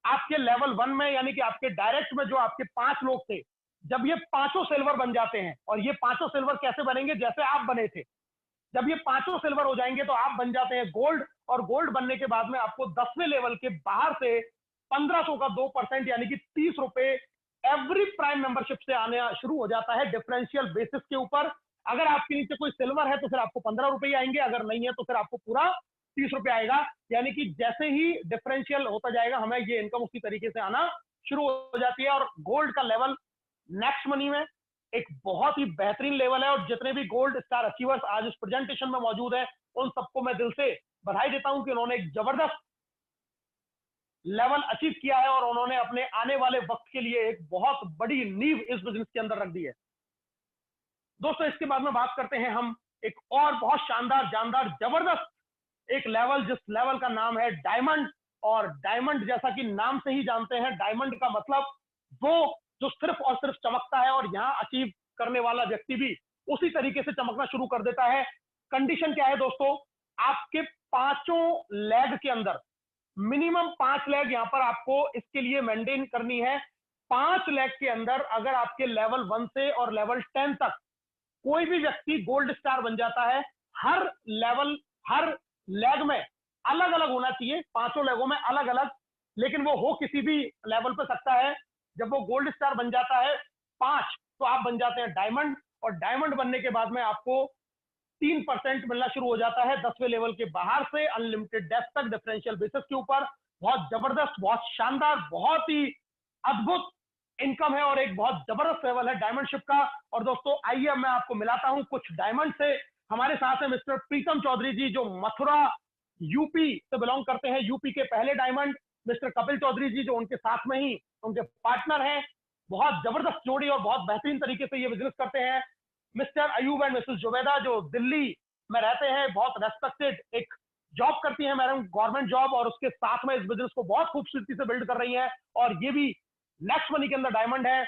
आपके लेवल 1 में यानी कि आपके डायरेक्ट में जो आपके 5 लोग थे, जब ये पांचों सिल्वर बन जाते हैं, और ये पांचों सिल्वर कैसे बनेंगे? जैसे आप बने थे। जब ये पांचों सिल्वर हो जाएंगे तो आप बन जाते हैं गोल्ड। और गोल्ड बनने के बाद में आपको 10वें लेवल के बाहर से 1500 का 2% यानी कि 30 रुपए एवरी प्राइम मेंबरशिप से आने शुरू हो जाता है डिफरेंशियल बेसिस के ऊपर। अगर आपके नीचे कोई सिल्वर है तो फिर आपको 15 रुपए आएंगे, अगर नहीं है तो फिर आपको पूरा 30 रुपए आएगा। यानी कि जैसे ही डिफरेंशियल होता जाएगा हमें ये इनकम उसी तरीके से आना शुरू हो जाती है। और गोल्ड का लेवल नेक्स्ट मनी में एक बहुत ही बेहतरीन लेवल है। और जितने भी गोल्ड स्टार अचीवर्स आज इस प्रेजेंटेशन में मौजूद है उन सबको मैं दिल से बधाई देता हूं कि उन्होंने एक जबरदस्त लेवल अचीव किया है और उन्होंने अपने आने वाले वक्त के लिए एक बहुत बड़ी नींव इस बिजनेस के अंदर रख दी है। दोस्तों इसके बाद में बात करते हैं हम एक और बहुत शानदार, जानदार, जबरदस्त एक लेवल, जिस लेवल का नाम है डायमंड। और डायमंड जैसा कि नाम से ही जानते हैं, डायमंड का मतलब वो जो सिर्फ और सिर्फ चमकता है, और यहां अचीव करने वाला व्यक्ति भी उसी तरीके से चमकना शुरू कर देता है। कंडीशन क्या है दोस्तों? आपके 5 लेग के अंदर मिनिमम 5 लेग यहां पर आपको इसके लिए मेंटेन करनी है। 5 लेग के अंदर अगर आपके लेवल 1 से और लेवल 10 तक कोई भी व्यक्ति गोल्ड स्टार बन जाता है, हर लेवल, हर लेग में अलग अलग होना चाहिए, 5 लेगों में अलग अलग, लेकिन वो हो किसी भी लेवल पे सकता है। जब वो गोल्ड स्टार बन जाता है 5, तो आप बन जाते हैं डायमंड। और डायमंड बनने के बाद में आपको 3% मिलना शुरू हो जाता है 10वें लेवल के बाहर से अनलिमिटेड डेप्थ तक डिफरेंशियल बेसिस के ऊपर। बहुत जबरदस्त, बहुत शानदार, बहुत ही अद्भुत इनकम है और एक बहुत जबरदस्त लेवल है डायमंडशिप का। और दोस्तों आइए मैं आपको मिलाता हूं कुछ डायमंड से। हमारे साथ है मिस्टर प्रीतम चौधरी जी, जो मथुरा यूपी से बिलोंग करते हैं, यूपी के पहले डायमंड। मिस्टर कपिल चौधरी जी जो उनके साथ में ही उनके पार्टनर हैं, बहुत जबरदस्त जोड़ी और बहुत बेहतरीन तरीके से ये बिजनेस करते हैं। Mister Ayub and missus Zubaida जो दिल्ली में रहते हैं, बहुत रेस्पेक्टेड एक जॉब करती है मैडम, गवर्नमेंट जॉब, और उसके साथ में इस बिजनेस को बहुत खूबसूरती से बिल्ड कर रही है और ये भी नेक्स्ट मनी के अंदर डायमंड है।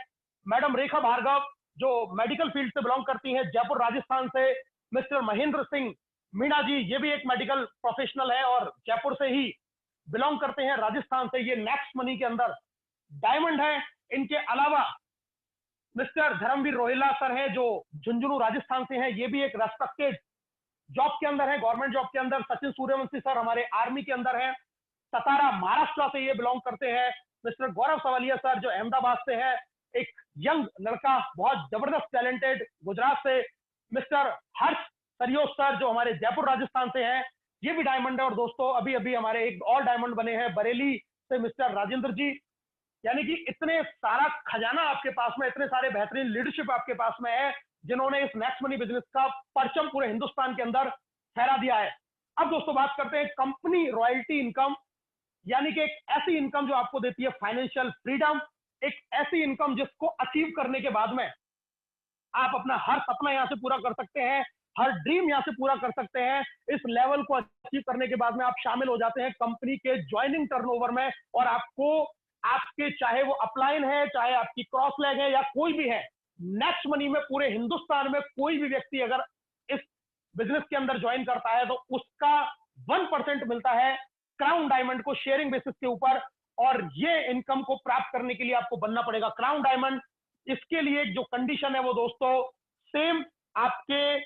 मैडम रेखा भार्गव जो मेडिकल फील्ड से बिलोंग करती हैं, जयपुर राजस्थान से। मिस्टर महेंद्र सिंह मीणा जी, ये भी एक मेडिकल प्रोफेशनल है और जयपुर से ही। बिलोंग करते हैं राजस्थान से, ये नेक्स्ट मनी के अंदर डायमंड है। इनके अलावा मिस्टर धर्मवीर रोहिला सर हैं जो झुंझुनू राजस्थान से हैं, ये भी एक रेस्पेक्टेड जॉब के अंदर है, गवर्नमेंट जॉब के अंदर। सचिन सूर्यवंशी सर हमारे आर्मी के अंदर है, सतारा महाराष्ट्र से ये बिलोंग करते हैं। मिस्टर गौरव सवालिया सर जो अहमदाबाद से है, एक यंग लड़का, बहुत जबरदस्त टैलेंटेड, गुजरात से। मिस्टर हर्ष सरियोज सर जो हमारे जयपुर राजस्थान से हैं, ये भी डायमंड है। और दोस्तों अभी अभी हमारे एक और डायमंड बने हैं बरेली से मिस्टर राजेंद्र जी। यानी कि इतने सारा खजाना आपके पास में, इतने सारे बेहतरीन लीडरशिप आपके पास में है जिन्होंने इस नेक्स्ट मनी बिजनेस का परचम पूरे हिंदुस्तान के अंदर फहरा दिया है। अब दोस्तों बात करते हैं कंपनी रॉयल्टी इनकम, यानी कि एक ऐसी इनकम जो आपको देती है फाइनेंशियल फ्रीडम, एक ऐसी इनकम जिसको अचीव करने के बाद में आप अपना हर सपना यहां से पूरा कर सकते हैं, हर ड्रीम यहां से पूरा कर सकते हैं। इस लेवल को अचीव करने के बाद में आप शामिल हो जाते हैं कंपनी के ज्वाइनिंग टर्नओवर में, और आपको आपके चाहे वो अपलाइन है, चाहे आपकी क्रॉस लैग है, या कोई भी है, नेक्स्ट मनी में पूरे हिंदुस्तान में कोई भी व्यक्ति अगर इस बिजनेस के अंदर ज्वाइन करता है तो उसका 1% मिलता है क्राउन डायमंड को शेयरिंग बेसिस के ऊपर। और ये इनकम को प्राप्त करने के लिए आपको बनना पड़ेगा क्राउन डायमंड। इसके लिए जो कंडीशन है वो दोस्तों सेम, आपके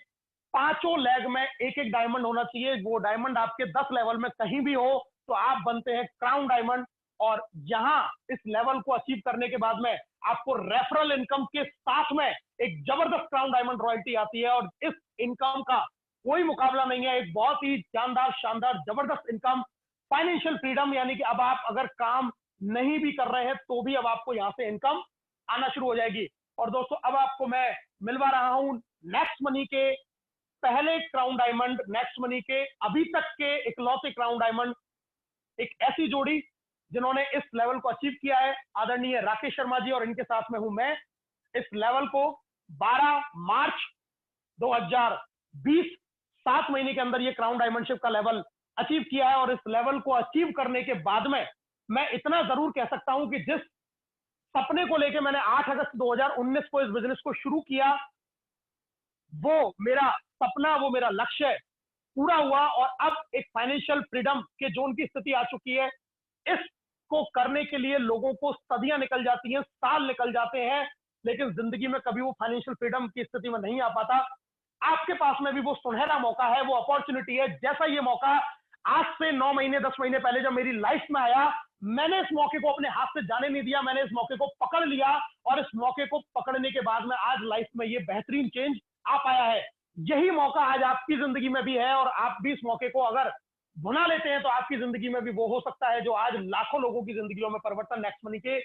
पांचों लेग में एक एक डायमंड होना चाहिए। वो डायमंड आपके 10 लेवल में कहीं भी हो तो आप बनते हैं क्राउन डायमंड। और यहां इस लेवल को अचीव करने के बाद में आपको रेफरल इनकम के साथ में एक जबरदस्त क्राउन डायमंड रॉयल्टी आती है, और इस इनकम का कोई मुकाबला नहीं है। एक बहुत ही जानदार, शानदार, जबरदस्त इनकम, फाइनेंशियल फ्रीडम, यानी कि अब आप अगर काम नहीं भी कर रहे हैं तो भी अब आपको यहां से इनकम आना शुरू हो जाएगी। और दोस्तों अब आपको मैं मिलवा रहा हूं नेक्स्ट मनी के पहले क्राउन डायमंड, नेक्स्ट मनी के अभी तक के इकलौते क्राउन डायमंड, एक ऐसी जोड़ी जिन्होंने इस लेवल को अचीव किया है, आदरणीय राकेश शर्मा जी, और इनके साथ में हूं मैं। इस लेवल को 12 मार्च 2020 7 महीने के अंदर ये क्राउन डायमंडशिप का लेवल अचीव किया है। और इस लेवल को अचीव करने के बाद में मैं इतना जरूर कह सकता हूं कि जिस सपने को लेकर मैंने 8 अगस्त 2019 को इस बिजनेस को शुरू किया, वो मेरा सपना, वो मेरा लक्ष्य पूरा हुआ। और अब एक फाइनेंशियल फ्रीडम के जोन की स्थिति आ चुकी है। इसको करने के लिए लोगों को सदियां निकल जाती हैं, साल निकल जाते हैं, लेकिन जिंदगी में कभी वो फाइनेंशियल फ्रीडम की स्थिति में नहीं आ पाता। आपके पास में भी वो सुनहरा मौका है, वो अपॉर्चुनिटी है। जैसा ये मौका आज से 9 महीने 10 महीने पहले जब मेरी लाइफ में आया, मैंने इस मौके को अपने हाथ से जाने नहीं दिया, मैंने इस मौके को पकड़ लिया। और इस मौके को पकड़ने के बाद में आज लाइफ में ये बेहतरीन चेंज आ पाया है। यही मौका आज आपकी जिंदगी में भी है, और आप भी इस मौके को अगर भुना लेते हैं तो आपकी जिंदगी में भी वो हो सकता है जो आज लाखों लोगों की जिंदगियों में परिवर्तन नेक्स्ट मनी के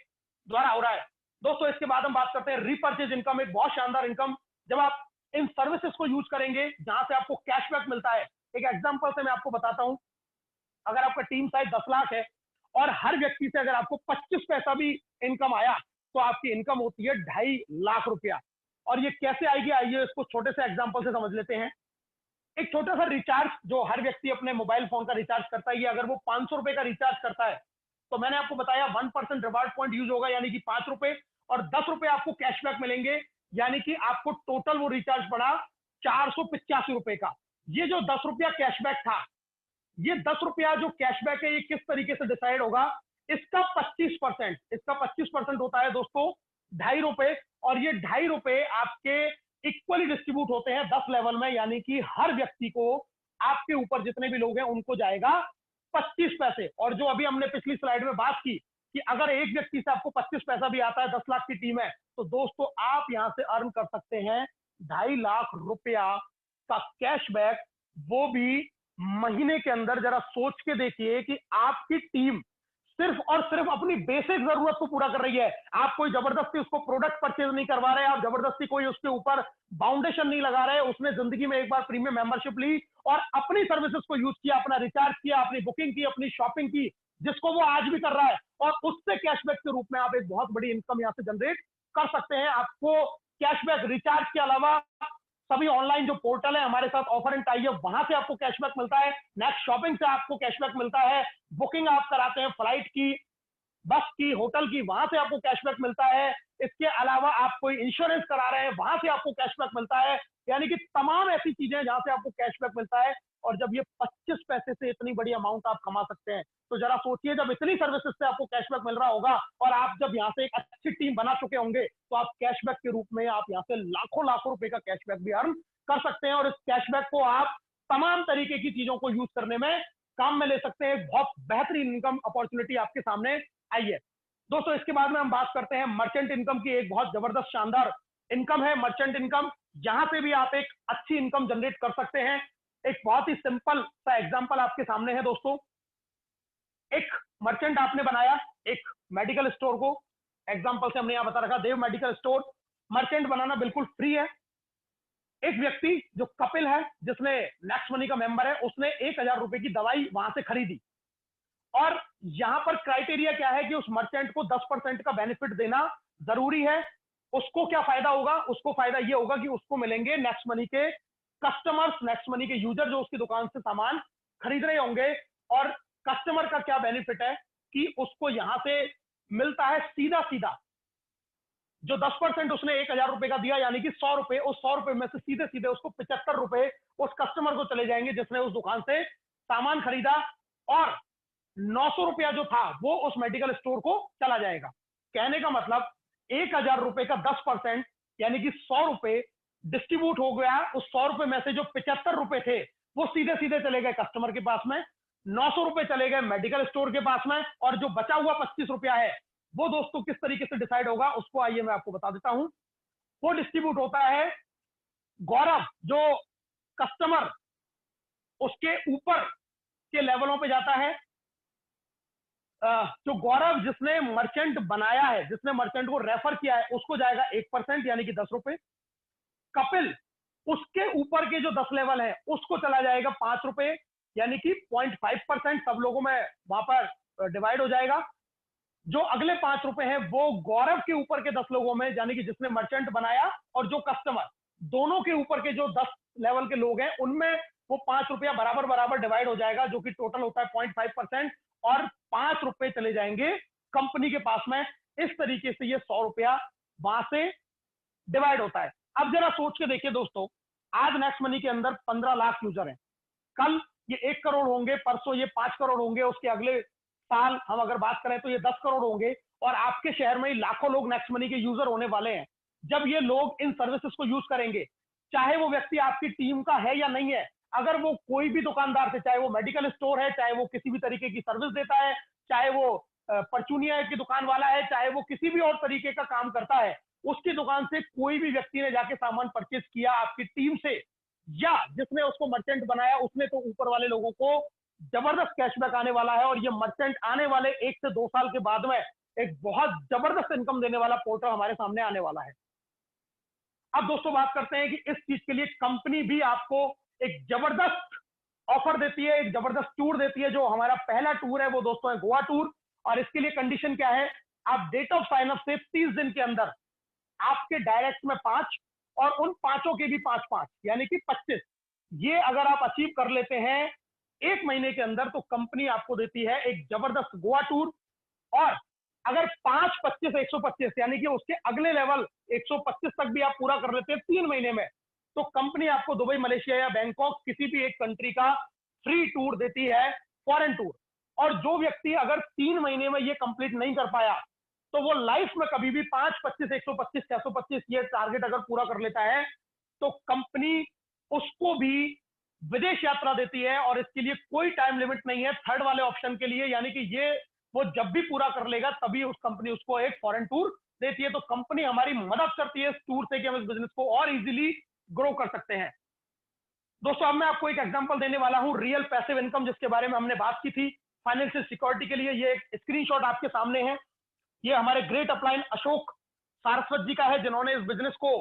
द्वारा हो रहा है। दोस्तों इसके बाद हम बात करते हैं रीपर्चेज इनकम, एक बहुत शानदार इनकम। जब आप इन सर्विसेज को यूज करेंगे जहां से आपको कैशबैक मिलता है, एक एग्जांपल से मैं आपको बताता हूं। अगर आपका टीम साइज 10 लाख है और हर व्यक्ति से अगर आपको 25 पैसा भी इनकम आया तो आपकी इनकम होती है 2.5 लाख रुपया। और ये कैसे आएगी, आइए इसको छोटे से एग्जांपल से समझ लेते हैं। एक छोटा सा रिचार्ज जो हर व्यक्ति अपने मोबाइल फोन का रिचार्ज करता है, ये अगर वो 500 रुपए का रिचार्ज करता है तो मैंने आपको बताया 1% रिवार्ड पॉइंट यूज होगा, यानी कि 5 रुपए, और 10 रुपए आपको कैशबैक मिलेंगे, यानी कि आपको टोटल वो रिचार्ज पड़ा 485 रुपए का। ये जो 10 रुपया कैशबैक था, ये 10 रुपया जो कैशबैक है, ये किस तरीके से डिसाइड होगा, इसका 25% होता है दोस्तों 2.5 रुपए। और ये 2.5 रुपए आपके इक्वली डिस्ट्रीब्यूट होते हैं 10 लेवल में, यानी कि हर व्यक्ति को, आपके ऊपर जितने भी लोग हैं उनको जाएगा 25 पैसे। और जो अभी हमने पिछली स्लाइड में बात की कि अगर एक व्यक्ति से आपको 25 पैसा भी आता है, 10 लाख की टीम है, तो दोस्तों आप यहां से अर्न कर सकते हैं 2.5 लाख रुपया का कैशबैक, वो भी महीने के अंदर। जरा सोच के देखिए कि आपकी टीम सिर्फ और सिर्फ अपनी बेसिक जरूरत को पूरा कर रही है। आप कोई जबरदस्ती उसको प्रोडक्ट परचेज नहीं करवा रहे, आप जबरदस्ती कोई उसके ऊपर बाउंडेशन नहीं लगा रहे। उसने जिंदगी में एक बार प्रीमियम मेंबरशिप ली और अपनी सर्विसेज को यूज किया, अपना रिचार्ज किया, अपनी बुकिंग की, अपनी शॉपिंग की, जिसको वो आज भी कर रहा है, और उससे कैशबैक के रूप में आप एक बहुत बड़ी इनकम यहां से जनरेट कर सकते हैं। आपको कैशबैक रिचार्ज के अलावा सभी ऑनलाइन जो पोर्टल है हमारे साथ ऑफर एंड टाई अप, वहां से आपको कैशबैक मिलता है। नेक्स्ट शॉपिंग से आपको कैशबैक मिलता है। बुकिंग आप कराते हैं फ्लाइट की, बस की, होटल की, वहां से आपको कैशबैक मिलता है। इसके अलावा आप कोई इंश्योरेंस करा रहे हैं, वहां से आपको कैशबैक मिलता है। यानी कि तमाम ऐसी चीजें जहां से आपको कैशबैक मिलता है। और जब ये 25 पैसे से इतनी बड़ी अमाउंट आप कमा सकते हैं, तो जरा सोचिए जब इतनी सर्विसेज से आपको कैशबैक मिल रहा होगा और आप जब यहाँ से एक अच्छी टीम बना चुके होंगे, तो आप कैशबैक के रूप में आप यहाँ से लाखों लाखों रुपए का कैशबैक भी अर्न कर सकते हैं और इस कैशबैक को आप तमाम तरीके की चीजों को यूज करने में काम में ले सकते हैं। बहुत बेहतरीन इनकम अपॉर्चुनिटी आपके सामने आई है दोस्तों। इसके बाद में हम बात करते हैं मर्चेंट इनकम की। एक बहुत जबरदस्त शानदार इनकम है मर्चेंट इनकम। यहां से भी आप एक अच्छी इनकम जनरेट कर सकते हैं। एक बहुत ही सिंपल सा एग्जांपल आपके सामने है दोस्तों। एक मर्चेंट आपने बनाया एक मेडिकल स्टोर को, एग्जांपल से हमने यहां बता रखा देव मेडिकल स्टोर। मर्चेंट बनाना बिल्कुल फ्री है। एक व्यक्ति जो कपिल है, जिसने नेक्स्ट मनी का मेंबर है, उसने 1000 रुपए की दवाई वहां से खरीदी और यहां पर क्राइटेरिया क्या है कि उस मर्चेंट को 10% का बेनिफिट देना जरूरी है। उसको क्या फायदा होगा? उसको फायदा ये होगा कि उसको मिलेंगे नेक्स्ट मनी के कस्टमर्स, नेक्स्ट मनी के यूजर जो उसकी दुकान से सामान खरीद रहे होंगे। और कस्टमर का क्या बेनिफिट है कि उसको यहां से मिलता है सीधा सीधा जो 10% उसने 1000 रुपए का दिया, यानी कि 100 रुपए, उस 100 रुपए में से सीधे सीधे उसको 75 रुपए उस कस्टमर को चले जाएंगे जिसने उस दुकान से सामान खरीदा, और 900 रुपया जो था वो उस मेडिकल स्टोर को चला जाएगा। कहने का मतलब 1000 रुपए का 10% यानी कि 100 रुपए डिस्ट्रीब्यूट हो गया। उस 100 रुपए में से जो 75 रुपए थे वो सीधे सीधे चले गए कस्टमर के पास में, 900 रुपए चले गए मेडिकल स्टोर के पास में, और जो बचा हुआ 25 रुपया है वो दोस्तों किस तरीके से डिसाइड होगा उसको आइए मैं आपको बता देता हूं। वो डिस्ट्रीब्यूट होता है गौरव जो कस्टमर उसके ऊपर के लेवलों पे जाता है। जो गौरव जिसने मर्चेंट बनाया है, जिसने मर्चेंट को रेफर किया है, उसको जाएगा 1% यानी कि 10 रुपए। कपिल उसके ऊपर के जो 10 लेवल है उसको चला जाएगा 5 रुपए यानी कि 0.5% सब लोगों में वहां पर डिवाइड हो जाएगा। जो अगले 5 रुपए हैं वो गौरव के ऊपर के 10 लोगों में, यानी कि जिसने मर्चेंट बनाया और जो कस्टमर, दोनों के ऊपर के जो 10 लेवल के लोग हैं उनमें वो 5 रुपया बराबर बराबर डिवाइड हो जाएगा, जो कि टोटल होता है 0.5%, और 5 रुपए चले जाएंगे कंपनी के पास में। इस तरीके से ये 100 रुपया वहां से डिवाइड होता है। अब जरा सोच के देखिए दोस्तों, आज नेक्स्ट मनी के अंदर 15 लाख यूजर हैं, कल ये 1 करोड़ होंगे, परसों ये 5 करोड़ होंगे, उसके अगले साल हम अगर बात करें तो ये 10 करोड़ होंगे, और आपके शहर में लाखों लोग नेक्स्ट मनी के यूजर होने वाले हैं। जब ये लोग इन सर्विसेज को यूज करेंगे, चाहे वो व्यक्ति आपकी टीम का है या नहीं है, अगर वो कोई भी दुकानदार से, चाहे वो मेडिकल स्टोर है, चाहे वो किसी भी तरीके की सर्विस देता है, चाहे वो परचूनिया की दुकान वाला है, चाहे वो किसी भी और तरीके का काम करता है, उसकी दुकान से कोई भी व्यक्ति ने जाके सामान परचेज किया आपकी टीम से, या जिसने उसको मर्चेंट बनाया उसने, तो ऊपर वाले लोगों को जबरदस्त कैशबैक आने वाला है। और ये मर्चेंट आने वाले 1 से 2 साल के बाद में एक बहुत जबरदस्त इनकम देने वाला पोर्टल हमारे सामने आने वाला है। अब दोस्तों बात करते हैं कि इस चीज के लिए कंपनी भी आपको एक जबरदस्त ऑफर देती है, एक जबरदस्त टूर देती है। जो हमारा पहला टूर है वो दोस्तों है गोवा टूर, और इसके लिए कंडीशन क्या है, आप डेट ऑफ साइन अप से 30 दिन के अंदर आपके डायरेक्ट में 5 और उन 5 के भी 5-5 यानी कि 25, ये अगर आप अचीव कर लेते हैं 1 महीने के अंदर, तो कंपनी आपको देती है एक जबरदस्त गोवा टूर। और अगर 5-25 125 यानी कि उसके अगले लेवल 125 तक भी आप पूरा कर लेते हैं 3 महीने में, तो कंपनी आपको दुबई, मलेशिया या बैंकॉक किसी भी एक कंट्री का फ्री टूर देती है, फॉरेन टूर। और जो व्यक्ति अगर 3 महीने में ये कंप्लीट नहीं कर पाया, तो वो लाइफ में कभी भी 5-25 125 625 ये टारगेट अगर पूरा कर लेता है, तो कंपनी उसको भी विदेश यात्रा देती है। और इसके लिए कोई टाइम लिमिट नहीं है थर्ड वाले ऑप्शन के लिए, यानी कि ये वो जब भी पूरा कर लेगा तभी उस कंपनी उसको एक फॉरेन टूर देती है। तो कंपनी हमारी मदद करती है इस टूर से कि हम इस बिजनेस को और इजीली ग्रो कर सकते हैं। दोस्तों अब मैं आपको एक एग्जांपल देने वाला हूं रियल पैसिव इनकम, जिसके बारे में हमने बात की थी फाइनेंशियल सिक्योरिटी के लिए। ये एक स्क्रीनशॉट आपके सामने है, ये हमारे ग्रेट अपलाइन अशोक सारस्वत जी का है, जिन्होंने इस बिजनेस को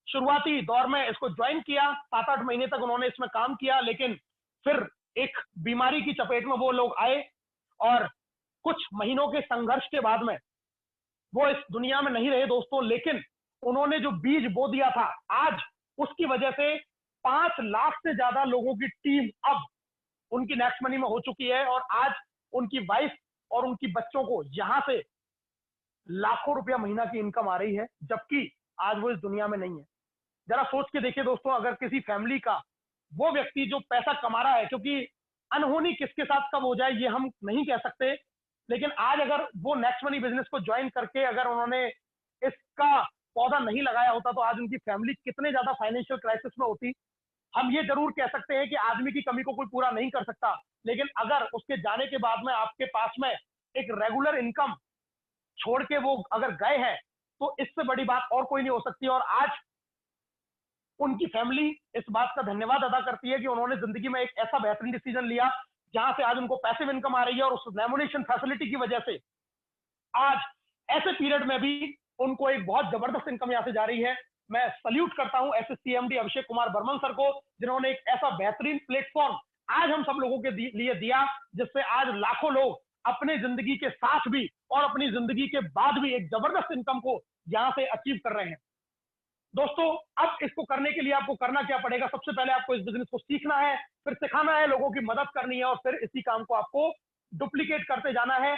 शुरुआती दौर में इसको ज्वाइन किया। 7-8 महीने तक उन्होंने इसमें काम किया, लेकिन फिर एक बीमारी की चपेट में वो लोग आए, और कुछ महीनों के संघर्ष के बाद में वो इस दुनिया में नहीं रहे दोस्तों। लेकिन उन्होंने जो बीज बो दिया था, आज उसकी वजह से 5 लाख से ज्यादा लोगों की टीम अब उनकी नेक्स्ट मनी में हो चुकी है, और आज उनकी वाइफ और उनकी बच्चों को यहां से लाखों रुपया महीना की इनकम आ रही है, जबकि आज वो इस दुनिया में नहीं है। जरा सोच के देखिए दोस्तों, अगर किसी फैमिली का वो व्यक्ति जो पैसा कमा रहा है, क्योंकि अनहोनी किसके साथ कब हो जाए ये हम नहीं कह सकते, लेकिन आज अगर वो नेक्स्ट मनी बिजनेस को ज्वाइन करके अगर उन्होंने इसका पौधा नहीं लगाया होता तो आज उनकी फैमिली कितने ज्यादा फाइनेंशियल क्राइसिस में होती। हम ये जरूर कह सकते हैं कि आदमी की कमी को कोई पूरा नहीं कर सकता, लेकिन अगर उसके जाने के बाद में आपके पास में एक रेगुलर इनकम छोड़ के वो अगर गए हैं तो इससे बड़ी बात और कोई नहीं हो सकती। और आज उनकी फैमिली इस बात का धन्यवाद अदा करती है कि उन्होंने जिंदगी में एक ऐसा बेहतरीन डिसीजन लिया जहां से आज उनको पैसिव इनकम आ रही है, और उस रेमुनेशन फैसिलिटी की वजह से आज ऐसे पीरियड में भी उनको एक बहुत जबरदस्त इनकम यहां से जा रही है। मैं सल्यूट करता हूं एसएससीएमडी अभिषेक कुमार बर्मन सर को, जिन्होंने एक ऐसा बेहतरीन प्लेटफॉर्म आज हम सब लोगों के लिए दिया, जिससे आज लाखों लोग अपने जिंदगी के साथ भी और अपनी जिंदगी के बाद भी एक जबरदस्त इनकम को यहां से अचीव कर रहे हैं। दोस्तों, अब इसको करने के लिए आपको करना क्या पड़ेगा? सबसे पहले आपको इस बिजनेस को सीखना है, फिर सिखाना है, लोगों की मदद करनी है, और फिर इसी काम को आपको डुप्लीकेट करते जाना है।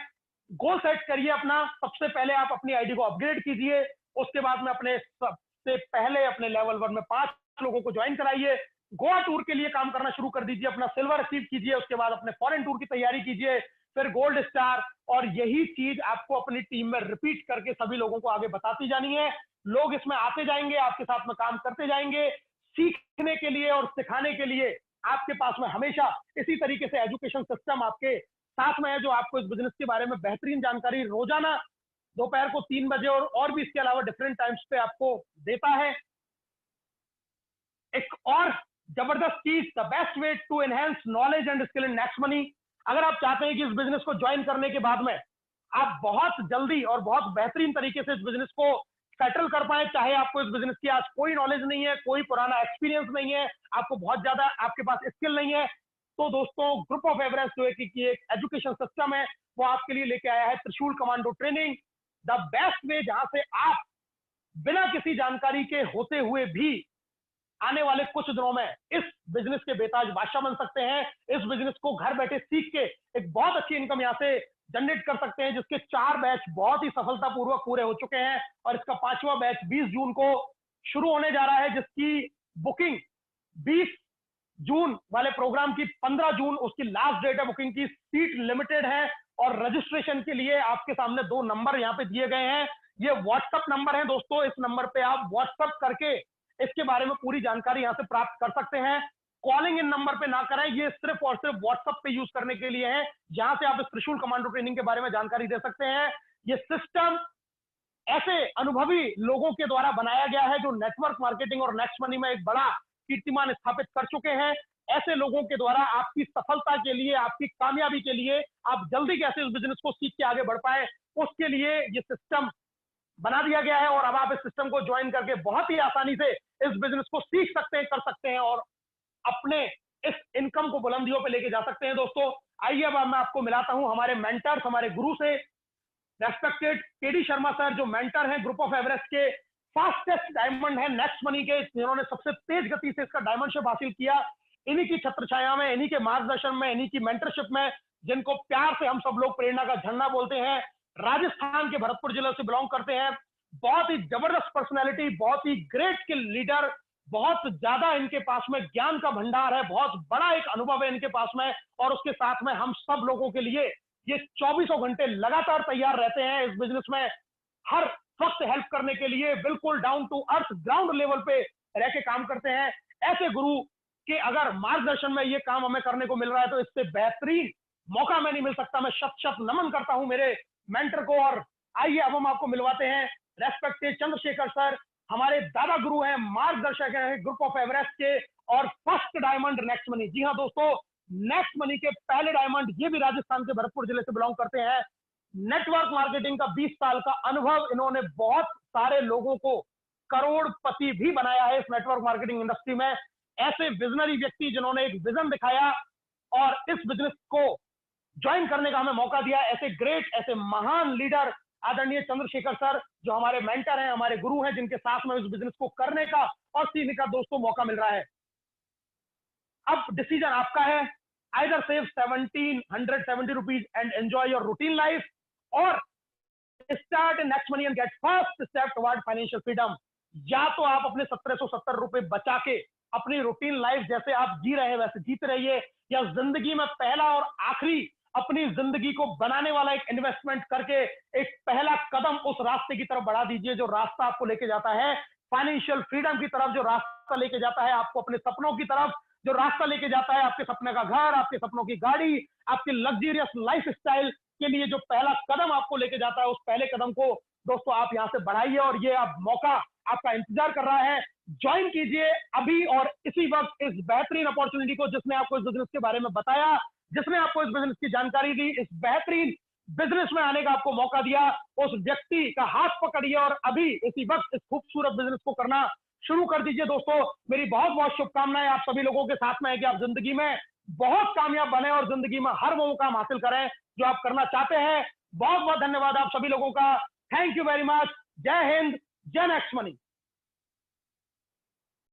गोल सेट करिए अपना। सबसे पहले आप अपनी आईडी को अपग्रेड कीजिए, उसके बाद में अपने सबसे पहले अपने लेवल 1 में 5 लोगों को ज्वाइन कराइए। गोवा टूर के लिए काम करना शुरू कर दीजिए, अपना सिल्वर अचीव कीजिए, उसके बाद अपने फॉरेन टूर की तैयारी कीजिए, फिर गोल्ड स्टार, और यही चीज आपको अपनी टीम में रिपीट करके सभी लोगों को आगे बताती जानी है। लोग इसमें आते जाएंगे, आपके साथ में काम करते जाएंगे। सीखने के लिए और सिखाने के लिए आपके पास में हमेशा इसी तरीके से एजुकेशन सिस्टम आपके साथ में है, जो आपको इस बिजनेस के बारे में बेहतरीन जानकारी रोजाना दोपहर को 3 बजे और भी इसके अलावा डिफरेंट टाइम्स पे आपको देता है। एक और जबरदस्त चीज, the best way to enhance knowledge and skill in next money. अगर आप चाहते हैं कि इस बिजनेस को ज्वाइन करने के बाद में आप बहुत जल्दी और बहुत बेहतरीन तरीके से इस बिजनेस को सेटल कर पाए, चाहे आपको इस बिजनेस की आज कोई नॉलेज नहीं है, कोई पुराना एक्सपीरियंस नहीं है, आपको बहुत ज्यादा आपके पास स्किल नहीं है, तो दोस्तों ग्रुप ऑफ एवरेस्ट जो है कि एक एजुकेशन सिस्टम है, वो आपके लिए लेके आया है त्रिशूल कमांडो ट्रेनिंग, द बेस्ट वे, जहां से आप बिना किसी जानकारी के होते हुए भी आने वाले कुछ दिनों में इस बिजनेस के बेताज बादशाह बन सकते हैं। इस बिजनेस को घर बैठे सीख के एक बहुत अच्छी इनकम यहां से जनरेट कर सकते हैं, जिसके 4 बैच बहुत ही सफलतापूर्वक पूरे हो चुके हैं, और इसका 5वां बैच 20 जून को शुरू होने जा रहा है, जिसकी बुकिंग 20 जून वाले प्रोग्राम की 15 जून उसकी लास्ट डेट है बुकिंग की। सीट लिमिटेड है, और रजिस्ट्रेशन के लिए आपके सामने 2 नंबर यहाँ पे दिए गए हैं। ये व्हाट्सएप नंबर है दोस्तों, इस नंबर पे आप व्हाट्सएप करके इसके बारे में पूरी जानकारी यहाँ से प्राप्त कर सकते हैं। कॉलिंग इन नंबर पे ना करें, ये सिर्फ और सिर्फ व्हाट्सएप पे यूज करने के लिए है, जहां से आप इस त्रिशूल कमांडो ट्रेनिंग के बारे में जानकारी दे सकते हैं। ये सिस्टम ऐसे अनुभवी लोगों के द्वारा बनाया गया है जो नेटवर्क मार्केटिंग और नेक्स्ट मनी में एक बड़ा कीर्तिमान स्थापित कर चुके हैं। ऐसे लोगों के द्वारा आपकी सफलता के लिए, आपकी कामयाबी के लिए, आप जल्दी कैसे इस बिजनेस को सीख के आगे बढ़ पाए, उसके लिए ये सिस्टम बना दिया गया है। और अब आप इस सिस्टम को ज्वाइन करके बहुत ही आसानी से इस बिजनेस को सीख सकते हैं, कर सकते हैं, और अपने इस इनकम को बुलंदियों पे लेके जा सकते हैं। दोस्तों, आइए अब मैं आपको मिलाता हूं हमारे मेंटर्स, हमारे गुरु से। रेस्पेक्टेड केडी शर्मा सर, जो मेंटर हैं ग्रुप ऑफ एवरेस्ट के, फास्टेस्ट डायमंड है नेक्स्ट मनी के, जिन्होंने सबसे तेज गति से इसका डायमंडशिप हासिल किया। इन्हीं की छत्र छाया में, इन्हीं के मार्गदर्शन में, इन्हीं की मेंटरशिप में, जिनको प्यार से हम सब लोग प्रेरणा का झंडा बोलते हैं, राजस्थान के भरतपुर जिले से बिलोंग करते हैं। बहुत ही जबरदस्त पर्सनैलिटी, बहुत ही ग्रेट स्किल लीडर, बहुत ज्यादा इनके पास में ज्ञान का भंडार है, बहुत बड़ा एक अनुभव है इनके पास में, और उसके साथ में हम सब लोगों के लिए ये 24 घंटे लगातार तैयार रहते हैं इस बिजनेस में हर वक्त हेल्प करने के लिए। बिल्कुल down to earth ground level पे रह के काम करते हैं। ऐसे गुरु के अगर मार्गदर्शन में ये काम हमें करने को मिल रहा है तो इससे बेहतरीन मौका मैं नहीं मिल सकता। मैं शत शत नमन करता हूं मेरे मेंटर को। और आइए अब हम आपको मिलवाते हैं रेस्पेक्टेड चंद्रशेखर सर, हमारे दादा गुरु हैं, मार्गदर्शक हैं ग्रुप ऑफ एवरेस्ट के, और फर्स्ट डायमंड नेक्स्ट मनी। जी हाँ दोस्तों, नेक्स्ट मनी के पहले डायमंड, ये भी राजस्थान के भरतपुर जिले से बिलोंग करते हैं। नेटवर्क मार्केटिंग का 20 साल का अनुभव, इन्होंने बहुत सारे लोगों को करोड़पति भी बनाया है इस नेटवर्क मार्केटिंग इंडस्ट्री में। ऐसे विजनरी व्यक्ति जिन्होंने एक विजन दिखाया और इस बिजनेस को ज्वाइन करने का हमें मौका दिया, ऐसे ग्रेट, ऐसे महान लीडर आदरणीय चंद्रशेखर सर, जो हमारे मेंटर हैं, हमारे गुरु हैं, जिनके साथ में इस बिजनेस को करने का और सीखने का दोस्तों मौका मिल रहा है। अब डिसीजन आपका है, either save 1770 rupees and enjoy your routine life, और start in next money and get first step toward financial freedom. या तो आप अपने 1770 रुपए बचा के अपनी रूटीन लाइफ जैसे आप जी रहे हैं वैसे जीते रहिए, या जिंदगी में पहला और आखिरी अपनी जिंदगी को बनाने वाला एक इन्वेस्टमेंट करके एक पहला कदम उस रास्ते की तरफ बढ़ा दीजिए जो रास्ता आपको लेके जाता है फाइनेंशियल फ्रीडम की तरफ, जो रास्ता लेके जाता है आपको अपने सपनों की तरफ, जो रास्ता लेके जाता है आपके सपने का घर, आपके सपनों की गाड़ी, आपके लग्जरियस लाइफ स्टाइल के लिए जो पहला कदम आपको लेके जाता है, उस पहले कदम को दोस्तों आप यहां से बढ़ाइए। और ये अब मौका आपका इंतजार कर रहा है, ज्वाइन कीजिए अभी और इसी वक्त इस बेहतरीन अपॉर्चुनिटी को, जिसने आपको इस बिजनेस के बारे में बताया, जिसने आपको इस बिजनेस की जानकारी दी, इस बेहतरीन बिजनेस में आने का आपको मौका दिया, उस व्यक्ति का हाथ पकड़िए और अभी इसी वक्त इस खूबसूरत बिजनेस को करना शुरू कर दीजिए। दोस्तों मेरी बहुत बहुत शुभकामनाएं आप सभी लोगों के साथ में है कि आप जिंदगी में बहुत कामयाब बने और जिंदगी में हर वो काम हासिल करें जो आप करना चाहते हैं। बहुत बहुत धन्यवाद आप सभी लोगों का। Thank you very much. जय हिंद, जय नेक्स्ट मनी।